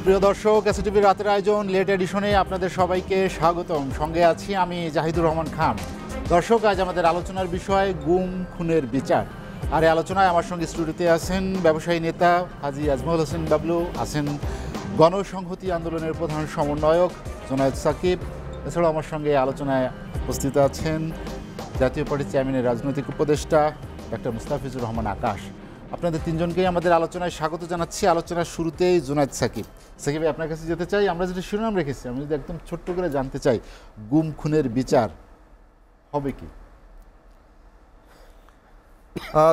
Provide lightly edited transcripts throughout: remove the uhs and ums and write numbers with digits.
সুপ্রিয় দর্শক, এসটিভি রাতের আয়োজন লেট এডিশনে আপনাদের সবাইকে স্বাগতম। সঙ্গে আছি আমি জাহিদুর রহমান খান। দর্শক, আজ আমাদের আলোচনার বিষয় গুম খুনের বিচার। আর এই আলোচনায় আমার সঙ্গে স্টুডিওতে আছেন ব্যবসায়ী নেতা হাজী আজমল হোসেন বাবলু, আছেন গণসংহতি আন্দোলনের প্রধান সমন্বয়ক জুনায়েদ সাকিব। এছাড়াও আমার সঙ্গে আলোচনায় উপস্থিত আছেন জাতীয় পার্টির চেয়ারম্যানের রাজনৈতিক উপদেষ্টা ডক্টর মুস্তাফিজুর রহমান আকাশ। আপনাদের তিনজনকেই আমাদের আলোচনায় স্বাগত জানাচ্ছি। আলোচনার শুরুতেই জুনায়েদ সাকিব। সাকিব, আপনার কাছে যেতে চাই। আমরা যেটা শিরোনাম রেখেছি, আমি যদি একদম ছোট্ট করে জানতে চাই, গুম খুনের বিচার হবে কি?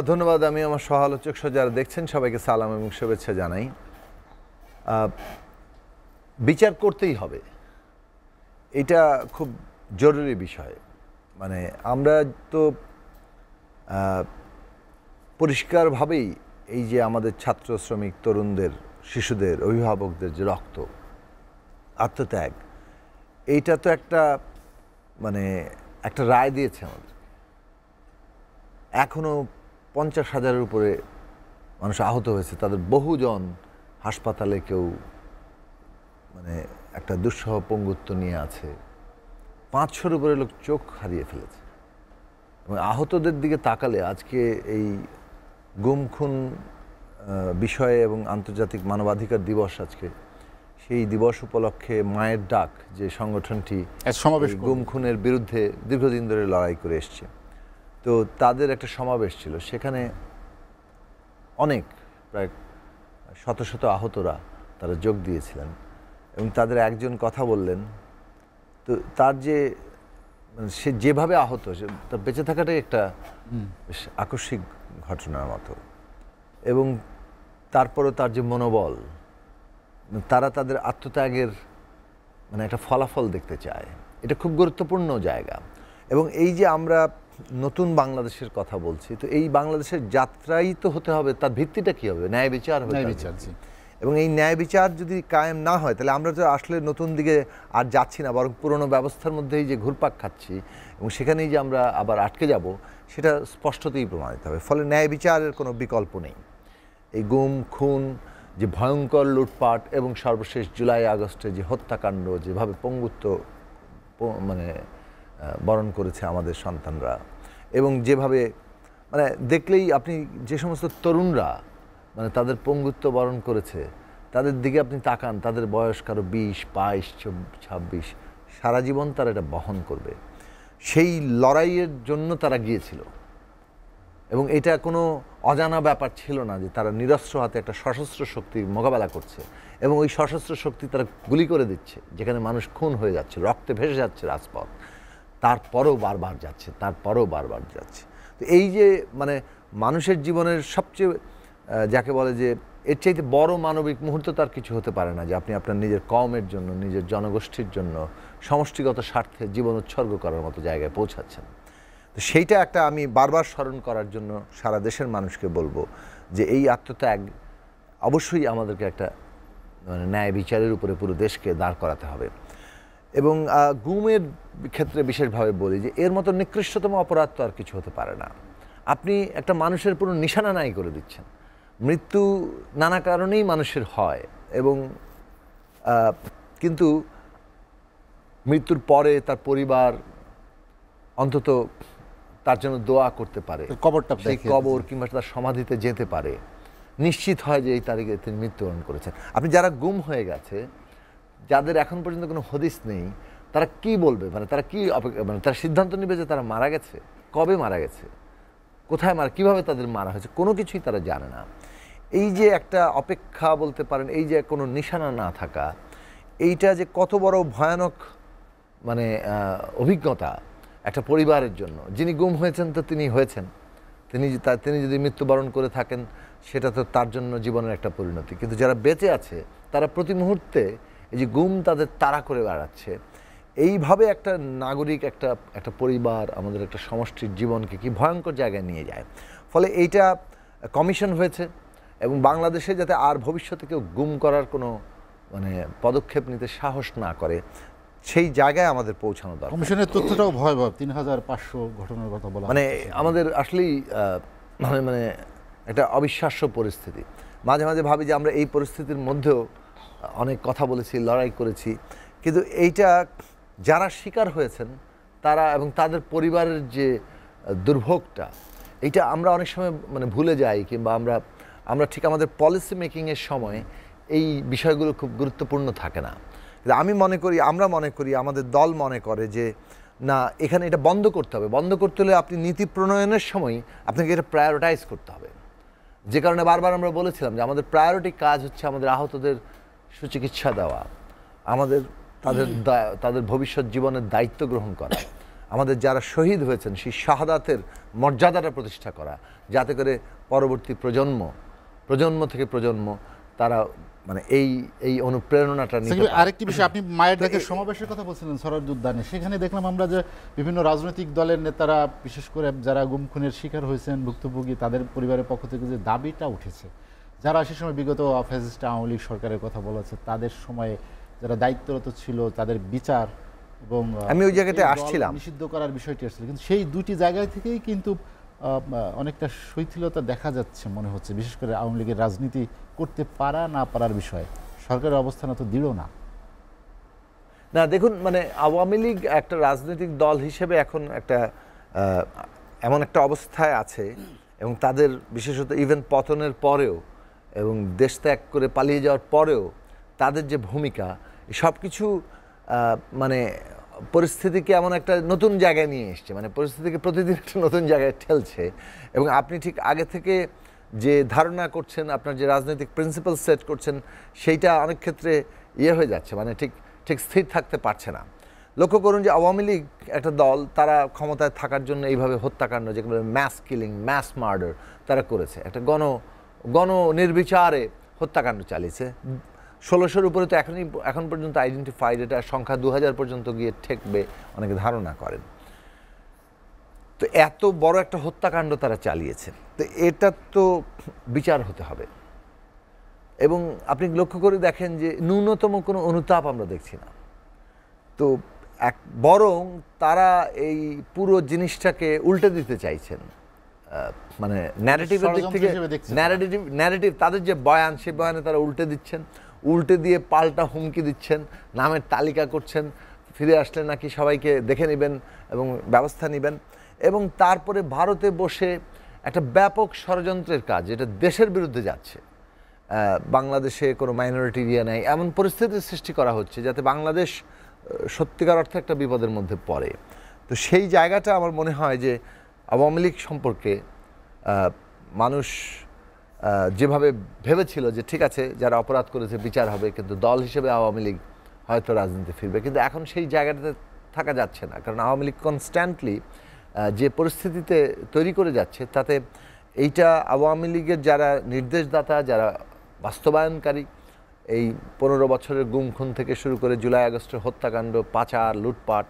ধন্যবাদ। আমি আমার সহ আলোচক যারা দেখছেন সবাইকে সালাম এবং শুভেচ্ছা জানাই। বিচার করতেই হবে, এটা খুব জরুরি বিষয়। মানে আমরা তো পরিষ্কারভাবেই এই যে আমাদের ছাত্র শ্রমিক তরুণদের, শিশুদের, অভিভাবকদের যে রক্ত, আত্মত্যাগ, এইটা তো একটা রায় দিয়েছে আমাদের। এখনও 50,000-এর উপরে মানুষ আহত হয়েছে, তাদের বহুজন হাসপাতালে, কেউ একটা দুঃসহ পঙ্গুত্ব নিয়ে আছে। 500-এর উপরে লোক চোখ হারিয়ে ফেলেছে। এবং আহতদের দিকে তাকালে আজকে এই গুম খুন বিষয়ে এবং আন্তর্জাতিক মানবাধিকার দিবস, আজকে সেই দিবস উপলক্ষে মায়ের ডাক যে সংগঠনটি গুম খুনের বিরুদ্ধে দীর্ঘদিন ধরে লড়াই করে এসছে, তো তাদের একটা সমাবেশ ছিল। সেখানে অনেক, প্রায় শত শত আহতরা তারা যোগ দিয়েছিলেন এবং তাদের একজন কথা বললেন। তো তার যে সে যেভাবে আহত, তার বেঁচে থাকাটাই একটা বেশ আকস্মিক ঘটনার মতো। এবং তারপরও তার যে মনোবল, তারা তাদের আত্মত্যাগের একটা ফলাফল দেখতে চায়, এটা খুব গুরুত্বপূর্ণ জায়গা। এবং এই যে আমরা নতুন বাংলাদেশের কথা বলছি, তো এই বাংলাদেশের যাত্রাই তো হতে হবে, তার ভিত্তিটা কী হবে? ন্যায় বিচার হবে। এবং এই ন্যায় বিচার যদি কায়েম না হয়, তাহলে আমরা তো আসলে নতুন দিকে আর যাচ্ছি না, বরং পুরনো ব্যবস্থার মধ্যেই যে ঘুরপাক খাচ্ছি এবং সেখানেই যে আমরা আবার আটকে যাব, সেটা স্পষ্টতই প্রমাণিত হবে। ফলে ন্যায় বিচারের কোনো বিকল্প নেই। এই গুম খুন, যে ভয়ঙ্কর লুটপাট এবং সর্বশেষ জুলাই আগস্টে যে হত্যাকাণ্ড, যেভাবে পঙ্গুত্ব বরণ করেছে আমাদের সন্তানরা, এবং যেভাবে দেখলেই আপনি যে সমস্ত তরুণরা তাদের পঙ্গুত্ব বরণ করেছে, তাদের দিকে আপনি তাকান, তাদের বয়স কারো 20, 22, 26, সারা জীবন তারা এটা বহন করবে। সেই লড়াইয়ের জন্য তারা গিয়েছিল এবং এটা কোনো অজানা ব্যাপার ছিল না যে তারা নিরস্ত্র হাতে একটা সশস্ত্র শক্তির মোকাবেলা করছে এবং ওই সশস্ত্র শক্তি তারা গুলি করে দিচ্ছে, যেখানে মানুষ খুন হয়ে যাচ্ছে, রক্তে ভেসে যাচ্ছে রাজপথ, তারপরেও বারবার যাচ্ছে। তো এই যে মানুষের জীবনের সবচেয়ে, যাকে বলে যে এর চাইতে বড় মানবিক মুহূর্ত তার কিছু হতে পারে না, যে আপনি আপনার নিজের কওমের জন্য, নিজের জনগোষ্ঠীর জন্য সমষ্টিগত স্বার্থে জীবন উৎসর্গ করার মতো জায়গায় পৌঁছাচ্ছেন। তো সেইটা একটা আমি বারবার স্মরণ করার জন্য সারা দেশের মানুষকে বলবো যে এই আত্মত্যাগ অবশ্যই আমাদেরকে একটা ন্যায় বিচারের উপরে পুরো দেশকে দাঁড় করাতে হবে। এবং গুমের ক্ষেত্রে বিশেষভাবে বলি যে এর মতো নিকৃষ্টতম অপরাধ তো আর কিছু হতে পারে না। আপনি একটা মানুষের পুরো নিশানা নাই করে দিচ্ছেন। মৃত্যু নানা কারণেই মানুষের হয়, এবং কিন্তু মৃত্যুর পরে তার পরিবার অন্তত তার জন্য দোয়া করতে পারে, সেই কবর কিংবা তার সমাধিতে যেতে পারে, নিশ্চিত হয় যে এই তারিখে তিনি মৃত্যুবরণ করেছেন। আপনি যারা গুম হয়ে গেছে, যাদের এখন পর্যন্ত কোনো হদিস নেই, তারা কি বলবে? তারা কি তারা সিদ্ধান্ত নেবে যে তারা মারা গেছে, কবে মারা গেছে, কোথায় কীভাবে তাদের মারা হয়েছে, কোনো কিছুই তারা জানে না। এই যে একটা অপেক্ষা বলতে পারেন, এই যে কোনো নিশানা না থাকা, এইটা যে কত বড় ভয়ানক অভিজ্ঞতা একটা পরিবারের জন্য। যিনি গুম হয়েছেন তো তিনি হয়েছেন, তিনি যদি মৃত্যুবরণ করে থাকেন, সেটা তো তার জন্য জীবনের একটা পরিণতি। কিন্তু যারা বেঁচে আছে, তারা প্রতি মুহূর্তে এই যে গুম তাদের তাড়া করে বেড়াচ্ছে। এইভাবে একটা নাগরিক, একটা পরিবার, আমাদের একটা সমষ্টির জীবনকে কি ভয়ঙ্কর জায়গায় নিয়ে যায়। ফলে এইটা কমিশন হয়েছে, এবং বাংলাদেশে যাতে আর ভবিষ্যতে কেউ গুম করার কোনো পদক্ষেপ নিতে সাহস না করে, সেই জায়গায় আমাদের পৌঁছানো দরকার। কমিশনের তথ্যটাও ভয়াবহ, 3500 ঘটনার কথা বলা। আমাদের আসলেই একটা অবিশ্বাস্য পরিস্থিতি। মাঝে মাঝে ভাবি যে আমরা এই পরিস্থিতির মধ্যেও অনেক কথা বলেছি, লড়াই করেছি, কিন্তু এইটা যারা শিকার হয়েছেন তারা এবং তাদের পরিবারের যে দুর্ভোগটা, এটা আমরা অনেক সময় মানে ভুলে যাই, কিংবা আমরা ঠিক আমাদের পলিসি মেকিংয়ের সময় এই বিষয়গুলো খুব গুরুত্বপূর্ণ থাকে না। কিন্তু আমি মনে করি, আমরা মনে করি, আমাদের দল মনে করে যে না, এখানে এটা বন্ধ করতে হবে। বন্ধ করতে হলে আপনি নীতি প্রণয়নের সময় আপনাকে এটা প্রায়োরিটাইজ করতে হবে। যে কারণে বারবার আমরা বলেছিলাম যে আমাদের প্রায়োরিটি কাজ হচ্ছে আমাদের আহতদের সুচিকিৎসা দেওয়া, আমাদের তাদের ভবিষ্যৎ জীবনের দায়িত্ব গ্রহণ করা, আমাদের যারা শহীদ হয়েছেন সেই শাহাদাতের মর্যাদাটা প্রতিষ্ঠা করা, যাতে করে পরবর্তী প্রজন্ম থেকে প্রজন্ম তারা মানে এই অনুপ্রেরণাটা নিতে পারে। আরেকটি বিষয়, আপনি মায়ের ডাকে সমাবেশের কথা বলছিলেন সরারদি উদ্যানে, সেখানে দেখলাম আমরা যে বিভিন্ন রাজনৈতিক দলের নেতারা, বিশেষ করে যারা গুম খুনের শিকার হয়েছেন ভুক্তভোগী, তাদের পরিবারের পক্ষ থেকে যে দাবিটা উঠেছে, যারা সে সময় বিগত ফ্যাসিস্ট আওয়ামী লীগ সরকারের কথা বলেছে, তাদের সময়ে যারা দায়িত্বরত ছিল তাদের বিচার এবং আমি ওই জায়গাটায় আসছিলাম, নিষিদ্ধ করার বিষয়টি আসছিল, কিন্তু সেই দুটি জায়গায় থেকেই কিন্তু অনেকটা শৈথিলতা দেখা যাচ্ছে মনে হচ্ছে, বিশেষ করে আওয়ামী লীগের রাজনীতি করতে পারা না পারার বিষয়ে সরকারের অবস্থান অত দৃঢ় না। দেখুন, মানে আওয়ামী লীগ একটা রাজনৈতিক দল হিসেবে এখন একটা এমন একটা অবস্থায় আছে, এবং তাদের বিশেষত ইভেন পতনের পরেও এবং দেশ ত্যাগ করে পালিয়ে যাওয়ার পরেও তাদের যে ভূমিকা, সব কিছু মানে পরিস্থিতিকে এমন একটা নতুন জায়গায় নিয়ে এসছে, মানে পরিস্থিতিকে প্রতিদিন একটা নতুন জায়গায় ঠেলছে। এবং আপনি ঠিক আগে থেকে যে ধারণা করছেন, আপনার যে রাজনৈতিক প্রিন্সিপাল সেট করছেন, সেইটা অনেক ক্ষেত্রে হয়ে যাচ্ছে, মানে ঠিক স্থির থাকতে পারছে না। লক্ষ্য করুন যে আওয়ামী লীগ একটা দল, তারা ক্ষমতায় থাকার জন্য এইভাবে হত্যাকাণ্ড, যেগুলো ম্যাস কিলিং, ম্যাস মার্ডার তারা করেছে, একটা গণ নির্বিচারে হত্যাকাণ্ড চালিয়েছে। 1600-র উপরে তো এখন পর্যন্ত আইডেন্টিফাইড, এটা সংখ্যা 2000 পর্যন্ত গিয়ে ঠেকবে অনেকে ধারণা করেন। তো এত বড় একটা হত্যাকাণ্ড তারা চালিয়েছে, তো এটা তো বিচার হতে হবে। এবং আপনি লক্ষ্য করে দেখেন যে ন্যূনতম কোনো অনুতাপ আমরা দেখছি না। তো বরং তারা এই পুরো জিনিসটাকে উল্টে দিতে চাইছেন, মানে ন্যারেটিভের দিক থেকে ন্যারেটিভ তাদের যে বয়ান, সেই বয়ানে তারা উল্টে দিচ্ছেন, উল্টে দিয়ে পাল্টা হুমকি দিচ্ছেন, নামের তালিকা করছেন, ফিরে আসলে নাকি সবাইকে দেখে নেবেন এবং ব্যবস্থা নেবেন। এবং তারপরে ভারতে বসে একটা ব্যাপক ষড়যন্ত্রের কাজ, এটা দেশের বিরুদ্ধে যাচ্ছে। বাংলাদেশে কোনো মাইনরিটি এরিয়া নেই, এমন পরিস্থিতির সৃষ্টি করা হচ্ছে যাতে বাংলাদেশ সত্যিকার অর্থে একটা বিপদের মধ্যে পড়ে। তো সেই জায়গাটা আমার মনে হয় যে আওয়ামী লীগ সম্পর্কে মানুষ যেভাবে ভেবেছিল যে ঠিক আছে, যারা অপরাধ করেছে বিচার হবে, কিন্তু দল হিসেবে আওয়ামী লীগ হয়তো রাজনীতি ফিরবে, কিন্তু এখন সেই জায়গাটাতে থাকা যাচ্ছে না। কারণ আওয়ামী লীগ কনস্ট্যান্টলি যে পরিস্থিতিতে তৈরি করে যাচ্ছে, তাতে এইটা আওয়ামী লীগের যারা নির্দেশদাতা, যারা বাস্তবায়নকারী, এই 15 বছরের গুম খুন থেকে শুরু করে জুলাই আগস্টের হত্যাকাণ্ড, পাচার, লুটপাট,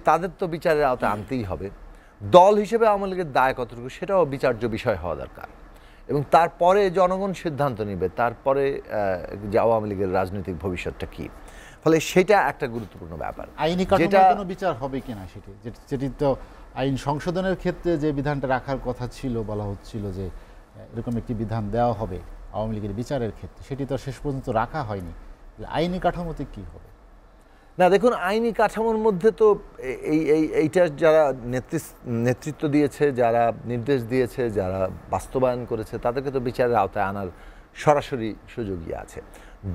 তাদের তো বিচারের আওতায় আনতেই হবে। দল হিসেবে আওয়ামী লীগের দায় কতটুকু, সেটাও বিচার্য বিষয় হওয়া দরকার। এবং তারপরে জনগণ সিদ্ধান্ত নেবে, তারপরে যে আওয়ামী লীগের রাজনৈতিক ভবিষ্যৎটা কী। ফলে সেটা একটা গুরুত্বপূর্ণ ব্যাপার। আইনি কাঠামোর কোনো বিচার হবে কিনা যেটি তো আইন সংশোধনের ক্ষেত্রে যে বিধানটা রাখার কথা ছিল, বলা হচ্ছিল যে এরকম একটি বিধান দেওয়া হবে আওয়ামী লীগের বিচারের ক্ষেত্রে, সেটি তো শেষ পর্যন্ত রাখা হয়নি। আইনি কাঠামোতে কি হবে? দেখুন, আইনি কাঠামোর মধ্যে তো এইটা যারা নেতৃত্ব দিয়েছে, যারা নির্দেশ দিয়েছে, যারা বাস্তবায়ন করেছে, তাদেরকে তো বিচারের আওতায় আনার সরাসরি সুযোগই আছে।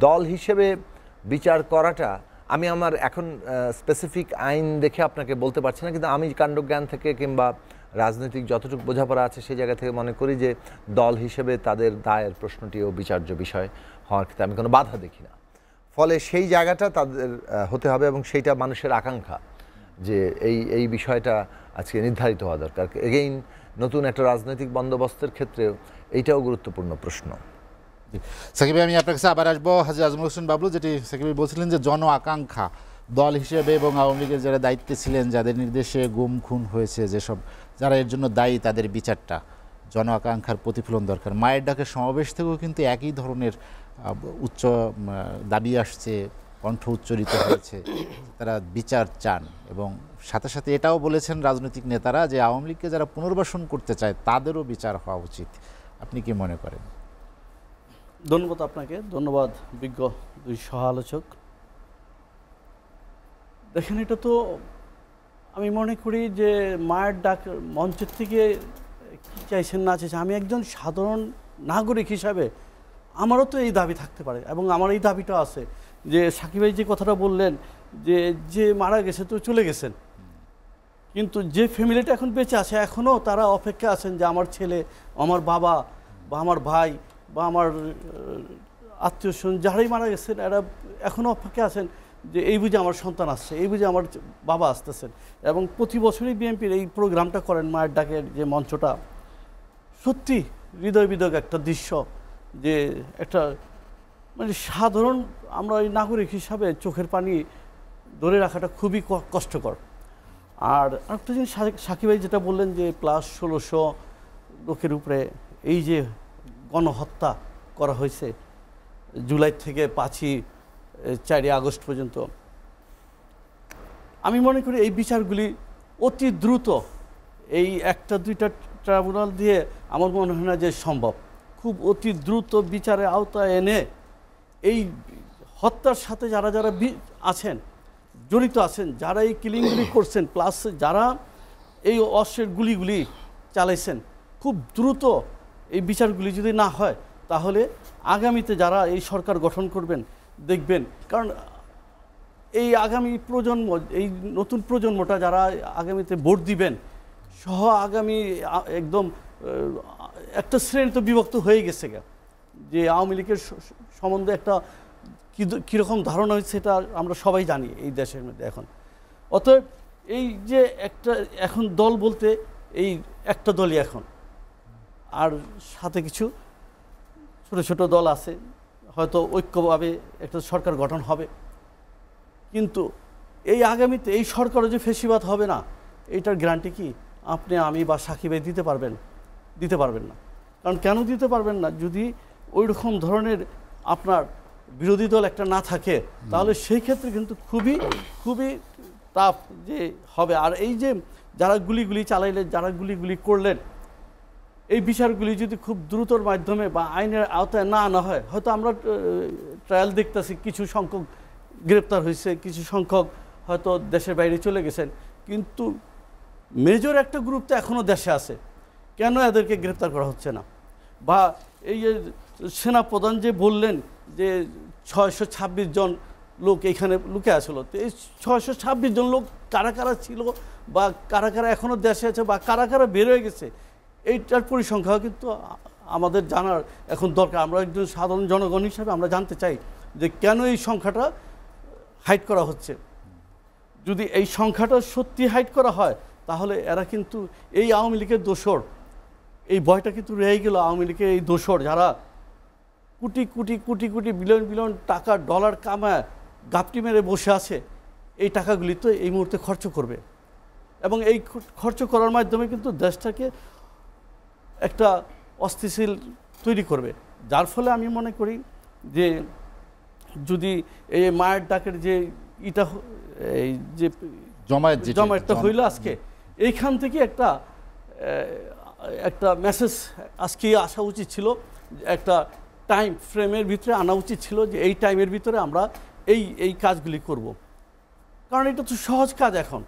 দল হিসেবে বিচার করাটা, আমি আমার এখন স্পেসিফিক আইন দেখে আপনাকে বলতে পারছি না, কিন্তু আমি কাণ্ডজ্ঞান থেকে কিংবা রাজনৈতিক যতটুকু বোঝাপড়া আছে সেই জায়গা থেকে মনে করি যে দল হিসেবে তাদের দায়ের প্রশ্নটিও বিচার্য বিষয় হওয়ার ক্ষেত্রে আমি কোনো বাধা দেখি না। ফলে সেই জায়গাটা তাদের হতে হবে, এবং সেইটা মানুষের আকাঙ্ক্ষা যে এই বিষয়টা আজকে নির্ধারিত হওয়া দরকার। এগেইন নতুন একটা রাজনৈতিক বন্দোবস্তের ক্ষেত্রেও এইটাও গুরুত্বপূর্ণ প্রশ্ন। সাকিব, আমি আপনার কাছে আবার আসবো। হাজী আজমল হোসেন বাবলু, যেটি সাকিব বলছিলেন যে জন আকাঙ্ক্ষা দল হিসেবে এবং আওয়ামী লীগের যারা দায়িত্বে ছিলেন, যাদের নির্দেশে গুম খুন হয়েছে, যেসব যারা এর জন্য দায়ী, তাদের বিচারটা, জন আকাঙ্ক্ষার প্রতিফলন দরকার। মায়ের ডাকের সমাবেশ থেকেও কিন্তু একই ধরনের উচ্চ দাবি আসছে, কণ্ঠ উচ্চারিত হয়েছে, তারা বিচার চান। এবং সাথে সাথে এটাও বলেছেন রাজনৈতিক নেতারা যে আওয়ামী লীগকে যারা পুনর্বাসন করতে চায় তাদেরও বিচার হওয়া উচিত। আপনি কি মনে করেন? ধন্যবাদ আপনাকে, ধন্যবাদ বিজ্ঞ দুই সহ আলোচক। দেখেন, এটা তো আমি মনে করি যে মায়ের ডাক মঞ্চের থেকে কী চাইছেন না চাইছেন, আমি একজন সাধারণ নাগরিক হিসাবে আমারও তো এই দাবি থাকতে পারে, এবং আমার এই দাবিটা আছে যে সাকিব ভাই যে কথাটা বললেন যে যে মারা গেছে তো চলে গেছেন, কিন্তু যে ফ্যামিলিটা এখন বেঁচে আছে এখনও তারা অপেক্ষা আছেন যে আমার ছেলে, আমার বাবা বা আমার ভাই বা আমার আত্মীয় স্বজন যারাই মারা গেছেন এরা এখনও অপেক্ষা আছেন যে এই বুঝে আমার সন্তান আসছে, এই বুঝে আমার বাবা আসতেছেন। এবং প্রতি বছরই বিএনপির এই প্রোগ্রামটা করেন, মায়ের ডাকের যে মঞ্চটা, সত্যি হৃদয় বিদক একটা দৃশ্য, যে একটা মানে সাধারণ আমরা এই নাগরিক হিসাবে চোখের পানি ধরে রাখাটা খুবই কষ্টকর। আর আরেকটা জিনিস সাকিব ভাই যেটা বললেন যে প্লাস 1600 লোকের উপরে এই যে গণহত্যা করা হয়েছে জুলাই থেকে 4ই আগস্ট পর্যন্ত, আমি মনে করি এই বিচারগুলি অতি দ্রুত এই একটা দুইটা ট্রাইব্যুনাল দিয়ে আমার মনে হয় না যে সম্ভব। খুব অতি দ্রুত বিচারের আওতায় এনে এই হত্যার সাথে যারা যারা আছেন, জড়িত আছেন, যারা এই কিলিংগুলি করছেন, প্লাস যারা এই অস্ত্রের গুলিগুলি চালাইছেন, খুব দ্রুত এই বিচারগুলি যদি না হয় তাহলে আগামীতে যারা এই সরকার গঠন করবেন দেখবেন, কারণ এই আগামী প্রজন্ম, এই নতুন প্রজন্মটা যারা আগামীতে ভোট দিবেন সহ আগামী একদম একটা শ্রেণী তো বিভক্ত হয়ে গেছে যে আওয়ামী লীগের সম্বন্ধে একটা কীরকম ধারণা হয়েছে সেটা আমরা সবাই জানি এই দেশের মধ্যে এখন। অতএব এই যে একটা এখন দল বলতে এই একটা দলই এখন, আর সাথে কিছু ছোট ছোট দল আছে, হয়তো ঐক্যভাবে একটা সরকার গঠন হবে, কিন্তু এই আগামীতে এই সরকারও যে ফেসিবাদ হবে না এইটার গ্যারান্টি কি আপনি আমি বা সাকিবে দিতে পারবেন না। কারণ কেন দিতে পারবেন না, যদি ওই রকম ধরনের আপনার বিরোধী দল একটা না থাকে তাহলে সেই ক্ষেত্রে কিন্তু খুবই খুবই টাফ যে হবে। আর এই যে যারা গুলিগুলি চালাইলেন, যারা গুলিগুলি করলেন, এই বিচারগুলি যদি খুব দ্রুতর মাধ্যমে বা আইনের আওতায় না আনা হয়, হয়তো আমরা ট্রায়াল দেখতেছি কিছু সংখ্যক গ্রেপ্তার হয়েছে, কিছু সংখ্যক হয়তো দেশের বাইরে চলে গেছেন, কিন্তু মেজর একটা গ্রুপ তো এখনও দেশে আছে, কেন এদেরকে গ্রেপ্তার করা হচ্ছে না? বা এই যে সেনাপ্রধান যে বললেন যে 626 জন লোক এখানে লুকে আসলো, তো এই 626 জন লোক কারা কারা ছিল বা কারা কারা এখনও দেশে আছে বা কারা কারা বের হয়ে গেছে, এইটার পরিসংখ্যাও কিন্তু আমাদের জানার এখন দরকার। আমরা একজন সাধারণ জনগণ হিসাবে আমরা জানতে চাই যে কেন এই সংখ্যাটা হাইড করা হচ্ছে। যদি এই সংখ্যাটা সত্যি হাইড করা হয় তাহলে এরা কিন্তু এই আওয়ামী লীগের দোসর, এই ভয়টা কিন্তু রয়ে গেল আওয়ামী লীগের এই দোসর যারা কোটি কোটি কোটি কোটি বিলিয়ন বিলিয়ন টাকা ডলার কামায় গাপটি মেরে বসে আছে, এই টাকাগুলি তো এই মুহূর্তে খরচ করবে, এবং এই খরচ করার মাধ্যমে কিন্তু দেশটাকে একটা অস্থিতিশীল তৈরি করবে। যার ফলে আমি মনে করি যে যদি এই মায়ের ডাকের যে এই যে জমায়েতটা হইল আজকে, এইখান থেকে একটা মেসেজ আজকে আসা উচিত ছিল, একটা টাইম ফ্রেমের ভিতরে আনা উচিত ছিল যে এই টাইমের ভিতরে আমরা এই কাজগুলি করব। কারণ এটা তো সহজ কাজ, এখন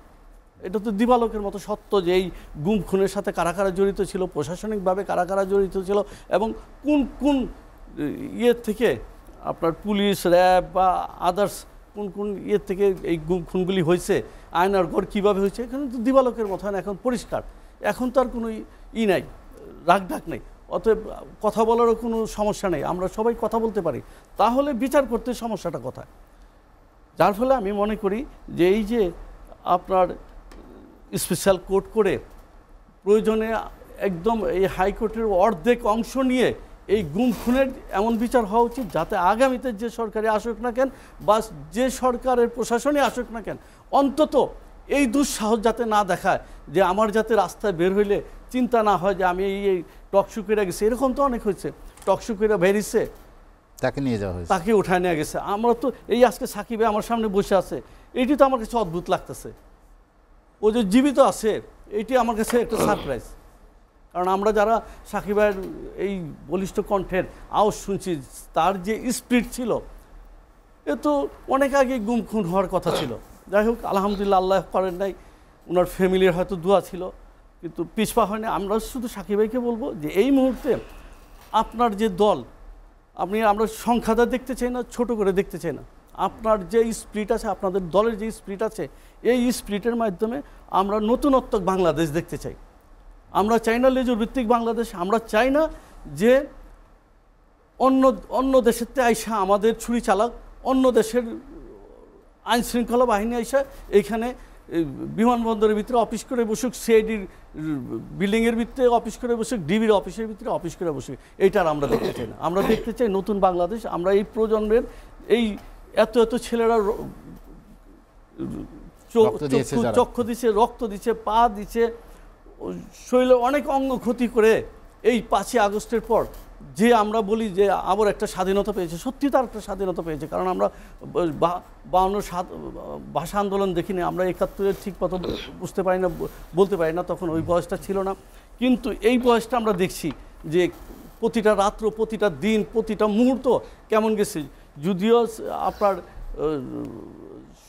এটা তো দিবালোকের মতো সত্য যে এই গুম খুনের সাথে কারা কারা জড়িত ছিল, প্রশাসনিকভাবে কারা কারা জড়িত ছিল, এবং কোন কোন ইয়ের থেকে আপনার পুলিশ, র্যাব বা আদার্স কোন কোন ইয়ের থেকে এই গুম খুনগুলি হয়েছে, আয়নার ঘর কীভাবে হয়েছে, এখানে তো দিবালোকের মতো এখন পরিষ্কার। এখন তো আর কোনো নাই, রাগঢাক নেই, অতএব কথা বলারও কোনো সমস্যা নেই, আমরা সবাই কথা বলতে পারি, তাহলে বিচার করতে সমস্যাটা কোথায়? যার ফলে আমি মনে করি যে এই যে আপনার স্পেশাল কোর্ট করে প্রয়োজনে একদম এই হাইকোর্টের অর্ধেক অংশ নিয়ে এই গুম খুনের এমন বিচার হওয়া উচিত যাতে আগামীতে যে সরকারে আসুক না কেন বা যে সরকারের প্রশাসনে আসুক না কেন, অন্তত এই দুঃসাহস যাতে না দেখায় যে আমার যাতে রাস্তায় বের হইলে চিন্তা না হয় যে আমি এই টকশু করে গেছি। এরকম তো অনেক হয়েছে, টকশু করে বেরিয়েছে, তাকে নিয়ে যাওয়া হয়েছে, তাকে উঠায় নিয়ে গেছে। আমরা তো এই আজকে সাকিবে আমার সামনে বসে আছে, এটি তো আমার কাছে অদ্ভুত লাগতেছে, ও যে জীবিত আছে এটি আমার কাছে একটা সারপ্রাইজ। কারণ আমরা যারা সাকিব ভাইয়ের এই বলিষ্ঠ কণ্ঠের আওয়াজ শুনছি, তার যে স্পিরিট ছিল, এ তো অনেক আগে গুম খুন হওয়ার কথা ছিল। যাই হোক, আলহামদুলিল্লাহ, আল্লাহ করেন নাই, ওনার ফ্যামিলির হয়তো দোয়া ছিল, কিন্তু পিছপা হয়নি। আমরা শুধু সাকিব ভাইকে বলবো যে এই মুহূর্তে আপনার যে দল, আমরা সংখ্যাটা দেখতে চাই না, ছোট করে দেখতে চাই না। আপনার যে স্পিরিট আছে, আপনাদের দলের যে স্পিরিট আছে, এই স্পিরিটের মাধ্যমে আমরা নতুনত্ব বাংলাদেশ দেখতে চাই। আমরা চাই না লেজুর ভিত্তিক বাংলাদেশ। আমরা চাই না যে অন্য দেশের তে আইসা আমাদের ছুরি চালাক, অন্য দেশের আইন শৃঙ্খলা বাহিনী আইসা এইখানে বিমানবন্দরের ভিতরে অফিস করে বসুক, সিআইডির বিল্ডিংয়ের ভিতরে অফিস করে বসুক, ডিবির অফিসের ভিতরে অফিস করে বসুক। এইটার আমরা দেখতে চাই না। আমরা দেখতে চাই নতুন বাংলাদেশ। আমরা এই প্রজন্মের এই এত ছেলেরা চক্ষু দিচ্ছে, রক্ত দিচ্ছে, পা দিচ্ছে, শরীরে অনেক অঙ্গ ক্ষতি করে এই 5ই আগস্টের পর যে আমরা বলি যে আবার একটা স্বাধীনতা পেয়েছে, সত্যি তার একটা স্বাধীনতা পেয়েছে। কারণ আমরা 52 ভাষা আন্দোলন দেখিনি, আমরা 71-এর ঠিক মতো বুঝতে পারি না, বলতে পারি না, তখন ওই বয়সটা ছিল না। কিন্তু এই বয়সটা আমরা দেখছি যে প্রতিটা রাত্র, প্রতিটা দিন, প্রতিটা মুহূর্ত কেমন গেছে। যদিও আপনার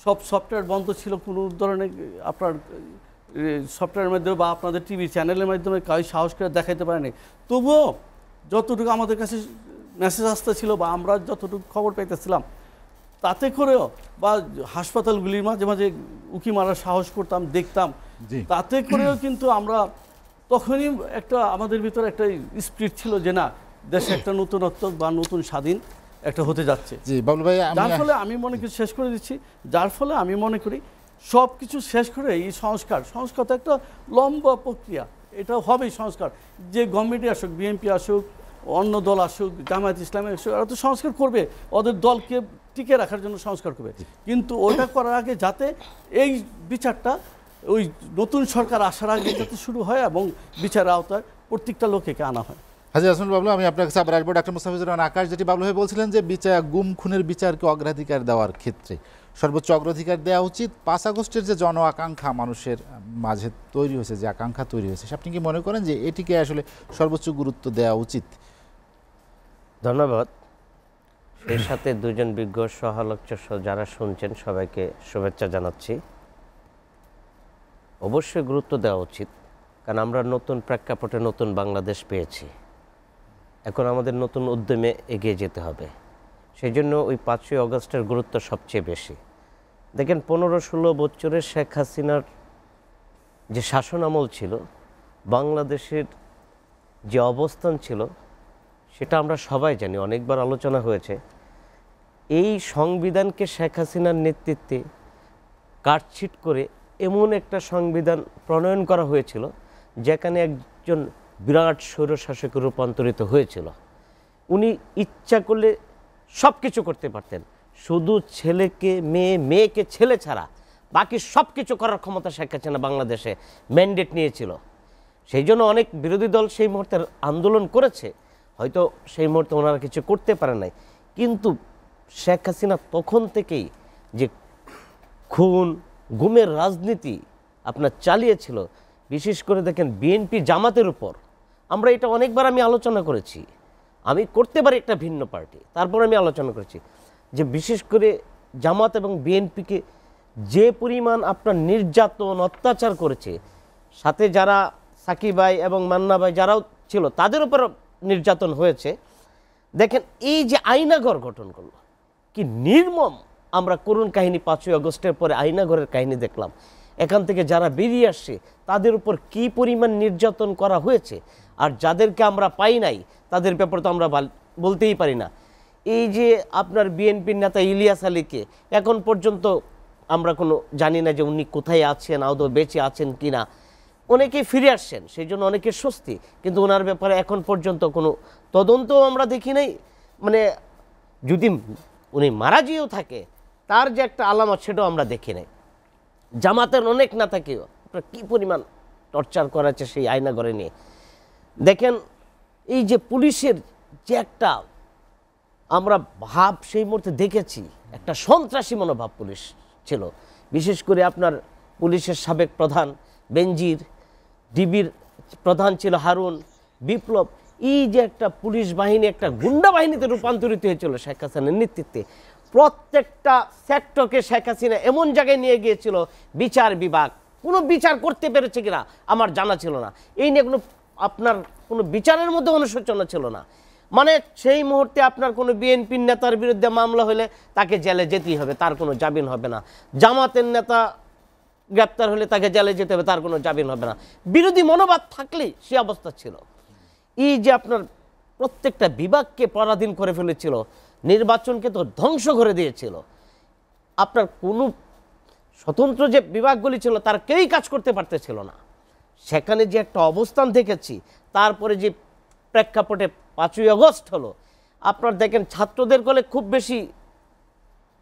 সব সফটওয়্যার বন্ধ ছিল, কোনো ধরনের আপনার সফটওয়্যারের মাধ্যমে বা আপনাদের টিভি চ্যানেলের মাধ্যমে কাউ সাহস করে দেখাইতে পারেনি, তবুও যতটুকু আমাদের কাছে মেসেজ আসতে ছিল বা আমরা যতটুকু খবর পাইতেছিলাম, তাতে করেও বা হাসপাতালগুলির মাঝে মাঝে উকি মারার সাহস করতাম, দেখতাম, তাতে করেও কিন্তু আমরা তখনই একটা আমাদের ভিতরে একটা স্পিরিট ছিল যে না, দেশে একটা নতুনত্ব বা নতুন স্বাধীন একটা হতে যাচ্ছে। যার ফলে আমি মনে করি, শেষ করে দিচ্ছি, যার ফলে আমি মনে করি সব কিছু শেষ করে এই সংস্কার তো একটা লম্বা প্রক্রিয়া, এটা হবেই সংস্কার। যে গভর্নমেন্টে আসুক, বিএনপি আসুক, অন্য দল আসুক, জামায়াত ইসলামী আসুক, ওরা তো সংস্কার করবে, ওদের দলকে টিকে রাখার জন্য সংস্কার করবে। কিন্তু ওটা করার আগে যাতে এই বিচারটা ওই নতুন সরকার আসার আগে যাতে শুরু হয় এবং বিচারের আওতায় প্রত্যেকটা লোককে আনা হয়। হাজী হাসান বাবলু, আমি আপনার কাছে আবার আসবো। ডাক্তার মুস্তাফিজুর রহমান আকাশ, যেটি বাবলু ভাই বলছিলেন যে গুম খুনের বিচারকে অগ্রাধিকার দেওয়ার ক্ষেত্রে সর্বোচ্চ অগ্রাধিকার দেওয়া উচিত। 5 আগস্টের যে জন আকাঙ্ক্ষা মানুষের মাঝে তৈরি হয়েছে, যে আকাঙ্ক্ষা তৈরি হয়েছে, আপনি কি মনে করেন যে এটিকে আসলে সর্বোচ্চ গুরুত্ব দেওয়া উচিত? ধন্যবাদ। সেই সাথে দুজন বিজ্ঞ সহালোচ্য যারা শুনছেন সবাইকে শুভেচ্ছা জানাচ্ছি। অবশ্যই গুরুত্ব দেওয়া উচিত, কারণ আমরা নতুন প্রেক্ষাপটে নতুন বাংলাদেশ পেয়েছি। এখন আমাদের নতুন উদ্যমে এগিয়ে যেতে হবে। সেই জন্য ওই 5ই আগস্টের গুরুত্ব সবচেয়ে বেশি। দেখেন, 15-16 বছরের শেখ হাসিনার যে শাসন আমল ছিল, বাংলাদেশের যে অবস্থান ছিল, সেটা আমরা সবাই জানি, অনেকবার আলোচনা হয়েছে। এই সংবিধানকে শেখ হাসিনার নেতৃত্বে কাটছিট করে এমন একটা সংবিধান প্রণয়ন করা হয়েছিল যেখানে একজন বিরাট স্বৈরশাসকে রূপান্তরিত হয়েছিল। উনি ইচ্ছা করলে সব কিছু করতে পারতেন, শুধু ছেলেকে মেয়েকে ছেলে ছাড়া বাকি সব কিছু করার ক্ষমতা শেখ হাসিনা বাংলাদেশে ম্যান্ডেট নিয়েছিল। সেই জন্য অনেক বিরোধী দল সেই মুহূর্তে আন্দোলন করেছে, হয়তো সেই মুহূর্তে ওনারা কিছু করতে পারে নাই। কিন্তু শেখ হাসিনা তখন থেকেই যে খুন গুমের রাজনীতি আপনার চালিয়েছিল, বিশেষ করে দেখেন বিএনপি জামাতের উপর, আমরা এটা অনেকবার আমি আলোচনা করেছি। আমি করতে পারি একটা ভিন্ন পার্টি, তারপর আমি আলোচনা করেছি যে বিশেষ করে জামাত এবং বিএনপিকে যে পরিমাণ আপনার নির্যাতন অত্যাচার করেছে, সাথে যারা সাকিব ভাই এবং মান্না ভাই যারাও ছিল তাদের উপর নির্যাতন হয়েছে। দেখেন, এই যে আয়নাঘর গঠন করলো, কি নির্মম আমরা করুণ কাহিনী 5ই আগস্টের পরে আয়নাঘরের কাহিনী দেখলাম। এখান থেকে যারা বেরিয়ে আসছে তাদের উপর কি পরিমাণ নির্যাতন করা হয়েছে, আর যাদেরকে আমরা পাই নাই তাদের ব্যাপারে তো আমরা বলতেই পারি না। এই যে আপনার বিএনপির নেতা ইলিয়াস আলীকে এখন পর্যন্ত আমরা কোনো জানি না যে উনি কোথায় আছেন, আদৌ বেঁচে আছেন কি না। অনেকেই ফিরে আসছেন, সেই জন্য অনেকের স্বস্তি, কিন্তু ওনার ব্যাপারে এখন পর্যন্ত কোনো তদন্তও আমরা দেখি নাই। মানে যদি উনি মারা গিয়েও থাকে, তার যে একটা আলামত সেটাও আমরা দেখি নাই। জামাতের অনেক নেতাকেও আপনার কী পরিমাণ টর্চার করাচ্ছে সেই আয়নাঘরে নিয়ে। দেখেন, এই যে পুলিশের যে একটা আমরা ভাব সেই মুহূর্তে দেখেছি, একটা সন্ত্রাসী মনোভাব পুলিশ ছিল। বিশেষ করে আপনার পুলিশের সাবেক প্রধান বেনজির, ডিবির প্রধান ছিল হারুন, বিপ্লব, এই যে একটা পুলিশ বাহিনী একটা গুন্ডা বাহিনীতে রূপান্তরিত হয়েছিল শেখ হাসিনার নেতৃত্বে, প্রত্যেকটা সেক্টরকে শেখ হাসিনা এমন জায়গায় নিয়ে গিয়েছিল, বিচার বিভাগ কোনো বিচার করতে পেরেছে কিনা আমার জানা ছিল না, এই নিয়ে কোনো আপনার কোনো বিচারের মধ্যে অনুশোচনা ছিল না। মানে সেই মুহূর্তে আপনার কোনো বিএনপির নেতার বিরুদ্ধে মামলা হলে তাকে জেলে যেতেই হবে, তার কোনো জামিন হবে না। জামাতের নেতা গ্রেপ্তার হলে তাকে জেলে যেতে হবে, তার কোনো জামিন হবে না। বিরোধী মনোভাব থাকলেই সে অবস্থা ছিল। এই যে আপনার প্রত্যেকটা বিভাগকে পরাধীন করে ফেলেছিল, নির্বাচনকে তো ধ্বংস করে দিয়েছিল। আপনার কোনো স্বতন্ত্র যে বিভাগগুলি ছিল তার কেউই কাজ করতে পারতেছিল না। সেখানে যে একটা অবস্থান দেখেছি, তারপরে যে প্রেক্ষাপটে 5ই আগস্ট হলো, আপনার দেখেন ছাত্রদের কোলে খুব বেশি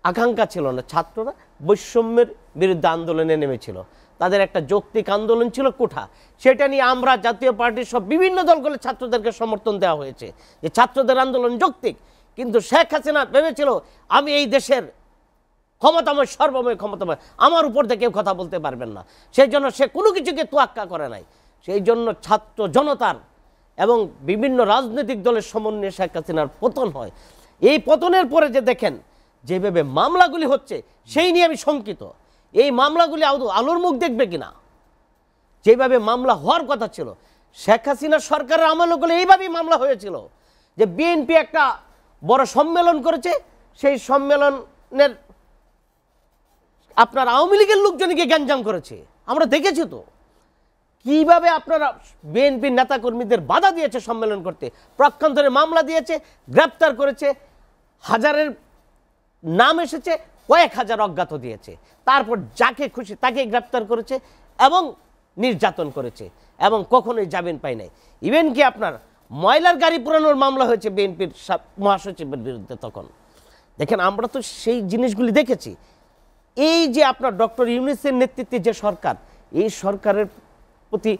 আকাঙ্ক্ষা ছিল না। ছাত্ররা বৈষম্যের বিরুদ্ধে আন্দোলনে নেমেছিল, তাদের একটা যৌক্তিক আন্দোলন ছিল কোঠা, সেটা নিয়ে আমরা জাতীয় পার্টির সব বিভিন্ন দলগুলো ছাত্রদেরকে সমর্থন দেওয়া হয়েছে যে ছাত্রদের আন্দোলন যৌক্তিক। কিন্তু শেখ হাসিনা ভেবেছিল আমি এই দেশের ক্ষমতাময়, সর্বময় ক্ষমতাময়, আমার উপর দিয়ে কেউ কথা বলতে পারবেন না। সেই জন্য সে কোনো কিছুকে তোয়াক্কা করে নাই। সেই জন্য ছাত্র জনতার এবং বিভিন্ন রাজনৈতিক দলের সমন্বয়ে শেখ হাসিনার পতন হয়। এই পতনের পরে যে দেখেন যেভাবে মামলাগুলি হচ্ছে, সেই নিয়ে আমি শঙ্কিত। এই মামলাগুলি আলোর মুখ দেখবে কিনা? যেভাবে মামলা হওয়ার কথা ছিল, শেখ হাসিনা সরকারের আমলে এইভাবেই মামলা হয়েছিল যে বিএনপি একটা বড় সম্মেলন করেছে, সেই সম্মেলনের আপনার আওয়ামী লীগের লোকজনকে গ্যাঞ্জাম করেছে। আমরা দেখেছি তো কিভাবে আপনারা বিএনপির নেতাকর্মীদের বাধা দিয়েছে সম্মেলন করতে, পক্ষান্তরে মামলা দিয়েছে, গ্রেপ্তার করেছে, হাজারের নাম এসেছে, কয়েক হাজার অজ্ঞাত দিয়েছে, তারপর যাকে খুশি তাকে গ্রেপ্তার করেছে এবং নির্যাতন করেছে এবং কখনোই জামিন পায় নাই। ইভেন কি আপনার ময়লার গাড়ি পুরানোর মামলা হয়েছে বিএনপির মহাসচিবের বিরুদ্ধে। তখন দেখেন আমরা তো সেই জিনিসগুলি দেখেছি। এই যে আপনার ডক্টর ইউনূসের নেতৃত্বে যে সরকার, এই সরকারের প্রতি